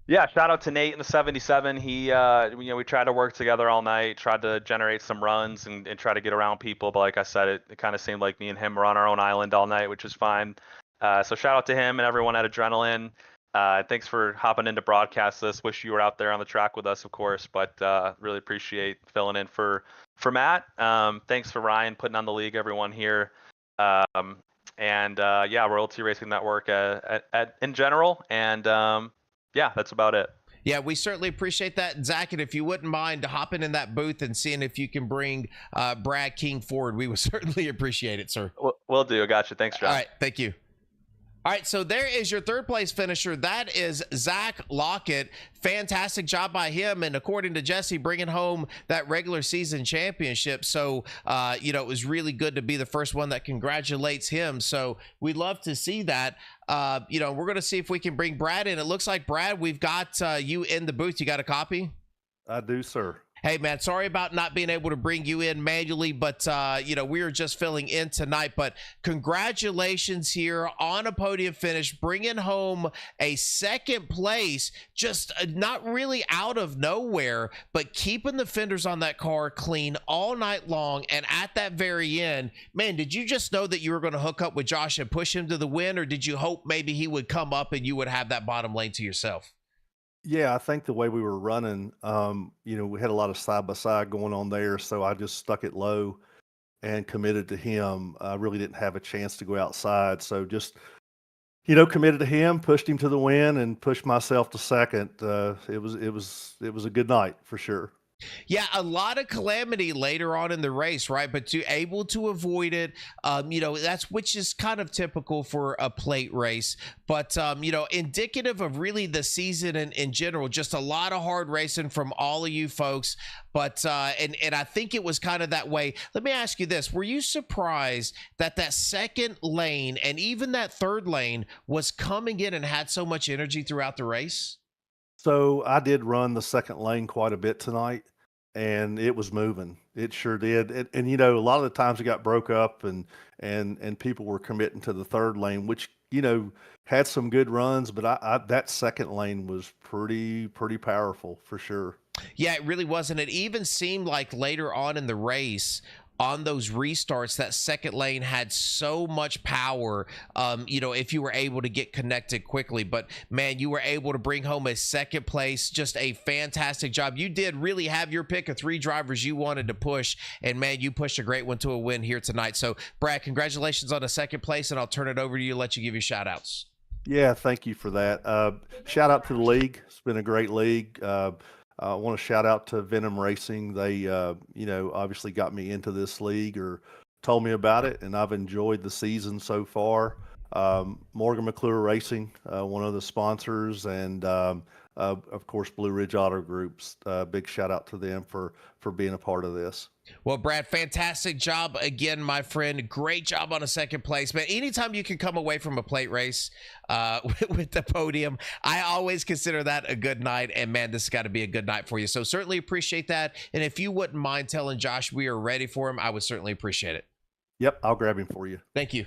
Yeah, shout out to Nate in the 77. He, we tried to work together all night, tried to generate some runs and try to get around people. But like I said, it kind of seemed like me and him were on our own island all night, which was fine. So shout out to him and everyone at Adrenaline. Thanks for hopping into broadcast this. Wish you were out there on the track with us, of course, but really appreciate filling in for Matt. Thanks for Ryan putting on the league, everyone here. Yeah, Royalty Racing Network in general. And yeah, that's about it. Yeah, we certainly appreciate that, Zach. And if you wouldn't mind hopping in that booth and seeing if you can bring Brad King forward, we would certainly appreciate it, sir. Will do. Gotcha. Thanks, John. All right, thank you. All right, so there is your third place finisher. That is Zach Lockett. Fantastic job by him. And according to Jesse, bringing home that regular season championship. So, it was really good to be the first one that congratulates him. So we'd love to see that. We're going to see if we can bring Brad in. It looks like, Brad, we've got you in the booth. You got a copy? I do, sir. Hey, man, sorry about not being able to bring you in manually, but, we were just filling in tonight. But congratulations here on a podium finish, bringing home a second place, just not really out of nowhere, but keeping the fenders on that car clean all night long. And at that very end, man, did you just know that you were going to hook up with Josh and push him to the win, or did you hope maybe he would come up and you would have that bottom lane to yourself? Yeah, I think the way we were running, we had a lot of side by side going on there, so I just stuck it low and committed to him. I really didn't have a chance to go outside, so just committed to him, pushed him to the win, and pushed myself to second. It was a good night for sure. Yeah, a lot of calamity later on in the race, right? But to able to avoid it, which is kind of typical for a plate race. But indicative of really the season in general, just a lot of hard racing from all of you folks. But and I think it was kind of that way. Let me ask you this: were you surprised that second lane and even that third lane was coming in and had so much energy throughout the race? So I did run the second lane quite a bit tonight, and it was moving. It sure did. And a lot of the times it got broke up, and people were committing to the third lane, which had some good runs. But I that second lane was pretty powerful for sure. Yeah, it really was. And it even seemed like later on in the race, on those restarts, that second lane had so much power, if you were able to get connected quickly. But man, you were able to bring home a second place. Just a fantastic job. You did really have your pick of three drivers you wanted to push, and man, you pushed a great one to a win here tonight. So Brad, congratulations on a second place, and I'll turn it over to you, let you give your shout outs. Yeah, thank you for that. Shout out to the league. It's been a great league. I want to shout out to Venom Racing. They, obviously got me into this league or told me about it, and I've enjoyed the season so far. Morgan McClure Racing, one of the sponsors, and of course Blue Ridge Auto Groups. Big shout out to them for being a part of this. Well, Brad, fantastic job again, my friend. Great job on a second place, man. Anytime you can come away from a plate race with the podium, I always consider that a good night. And man, this has got to be a good night for you. So certainly appreciate that. And if you wouldn't mind telling Josh we are ready for him, I would certainly appreciate it. Yep, I'll grab him for you. Thank you.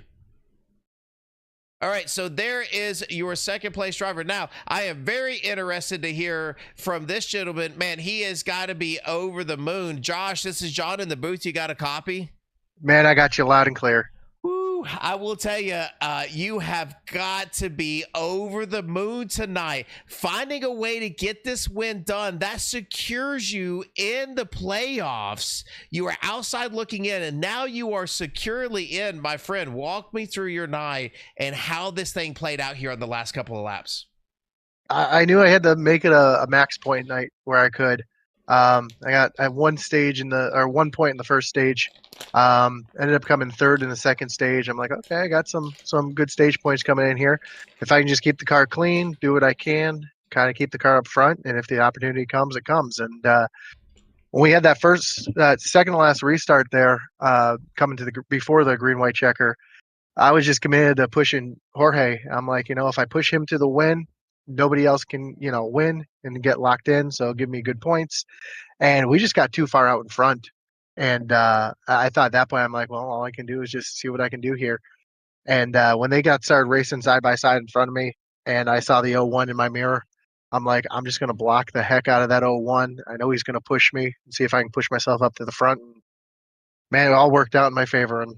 All right, so there is your second place driver. Now, I am very interested to hear from this gentleman. Man, he has got to be over the moon. Josh, this is John in the booth. You got a copy? Man, I got you loud and clear. Woo, I will tell you, you have got to be over the moon tonight. Finding a way to get this win done, that secures you in the playoffs. You are outside looking in, and now you are securely in. My friend, walk me through your night and how this thing played out here on the last couple of laps. I knew I had to make it a max point night where I could. I had 1 point in the first stage. Ended up coming third in the second stage. I'm like, okay, I got some good stage points coming in here. If I can just keep the car clean, do what I can, kind of keep the car up front, and if the opportunity comes, it comes. And when we had that second to last restart there, coming to before the green white checker, I was just committed to pushing Jorge. I'm like, if I push him to the win, nobody else can, win and get locked in. So give me good points. And we just got too far out in front. And I thought at that point, I'm like, well, all I can do is just see what I can do here. And when they started racing side by side in front of me, and I saw the 01 in my mirror, I'm like, I'm just going to block the heck out of that 01. I know he's going to push me and see if I can push myself up to the front. And, man, it all worked out in my favor. And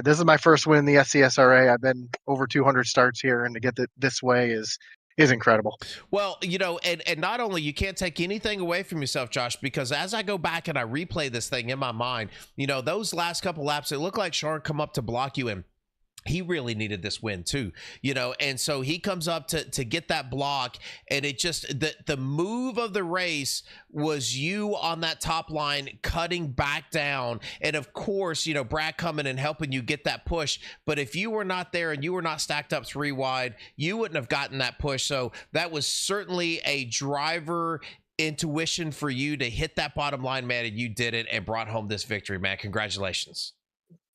this is my first win in the SCSRA. I've been over 200 starts here, and to get this way is incredible. Well, and not only, you can't take anything away from yourself, Josh, because as I go back and I replay this thing in my mind, those last couple laps, it looked like Sean come up to block you, and he really needed this win too, and so he comes up to get that block, and it just, the move of the race was you on that top line cutting back down, and of course, Brad coming and helping you get that push. But if you were not there and you were not stacked up 3 wide, you wouldn't have gotten that push. So that was certainly a driver intuition for you to hit that bottom line, man, and you did it and brought home this victory, man. Congratulations.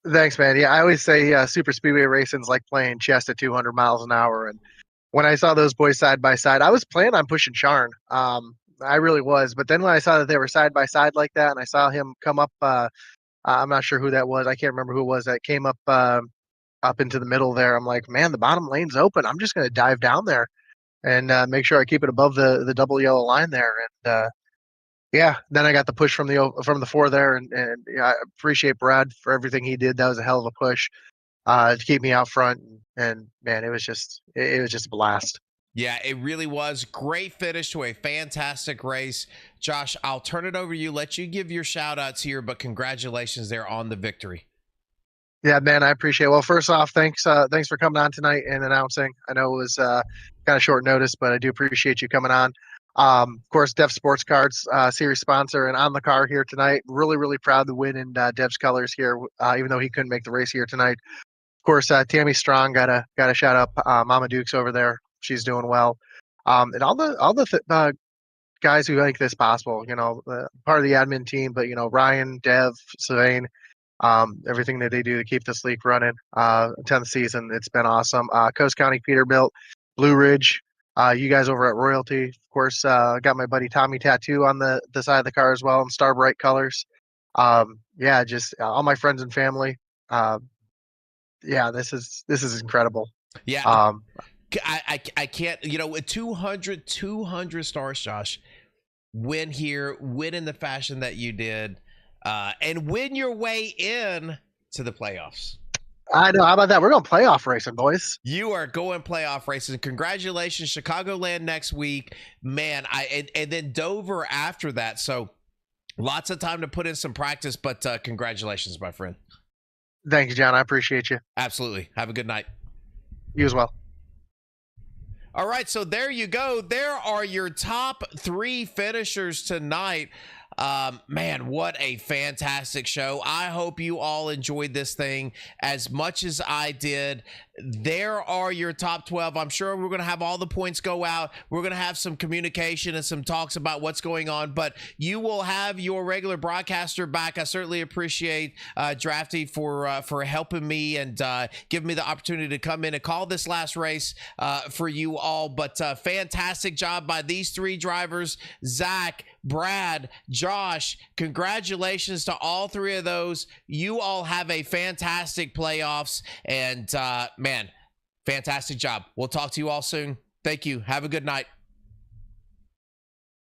Thanks, man. Yeah, I always say super speedway racing's like playing chess at 200 miles an hour. And when I saw those boys side by side, I was planning on pushing Charn. I really was. But then when I saw that they were side by side like that, and I saw him come up, I'm not sure who that was. I can't remember who it was that came up into the middle there. I'm like, man, the bottom lane's open. I'm just going to dive down there and make sure I keep it above the double yellow line there. And yeah, then I got the push from the 4 there, and I appreciate Brad for everything he did. That was a hell of a push to keep me out front, and man, it was just a blast. Yeah, it really was. Great finish to a fantastic race. Josh, I'll turn it over to you, let you give your shout outs here, but congratulations there on the victory. Yeah, man, I appreciate it. Well, first off, thanks for coming on tonight and announcing. I know it was kind of short notice, but I do appreciate you coming on. Of course, Dev Sports Cards, series sponsor, and on the car here tonight. Really, really proud to win in Dev's colors here, even though he couldn't make the race here tonight. Of course, Tammy Strong got a shout out. Mama Duke's over there; she's doing well. And all the guys who make this possible. Part of the admin team, but Ryan, Dev, Sylvain, everything that they do to keep this league running. 10th season, it's been awesome. Coast County Peterbilt, Blue Ridge. You guys over at Royalty, of course, got my buddy Tommy tattoo on the side of the car as well in Star Bright colors. Yeah, just all my friends and family. Yeah, this is incredible. Yeah, I can't, with 200 stars, Josh, win here, win in the fashion that you did, and win your way in to the playoffs. I know. How about that? We're going playoff racing, boys. You are going playoff racing. Congratulations, Chicagoland next week, man. And then Dover after that. So lots of time to put in some practice, but congratulations, my friend. Thanks, John. I appreciate you. Absolutely. Have a good night. You as well. All right, so there you go. There are your top 3 finishers tonight. Man, what a fantastic show. I hope you all enjoyed this thing as much as I did. There are your top 12. I'm sure we're going to have all the points go out. We're going to have some communication and some talks about what's going on, but you will have your regular broadcaster back. I certainly appreciate Drafty for helping me and giving me the opportunity to come in and call this last race for you all. But fantastic job by these 3 drivers, Zach, Brad, Josh. Congratulations to all 3 of those. You all have a fantastic playoffs, and man, fantastic job. We'll talk to you all soon. Thank you. Have a good night.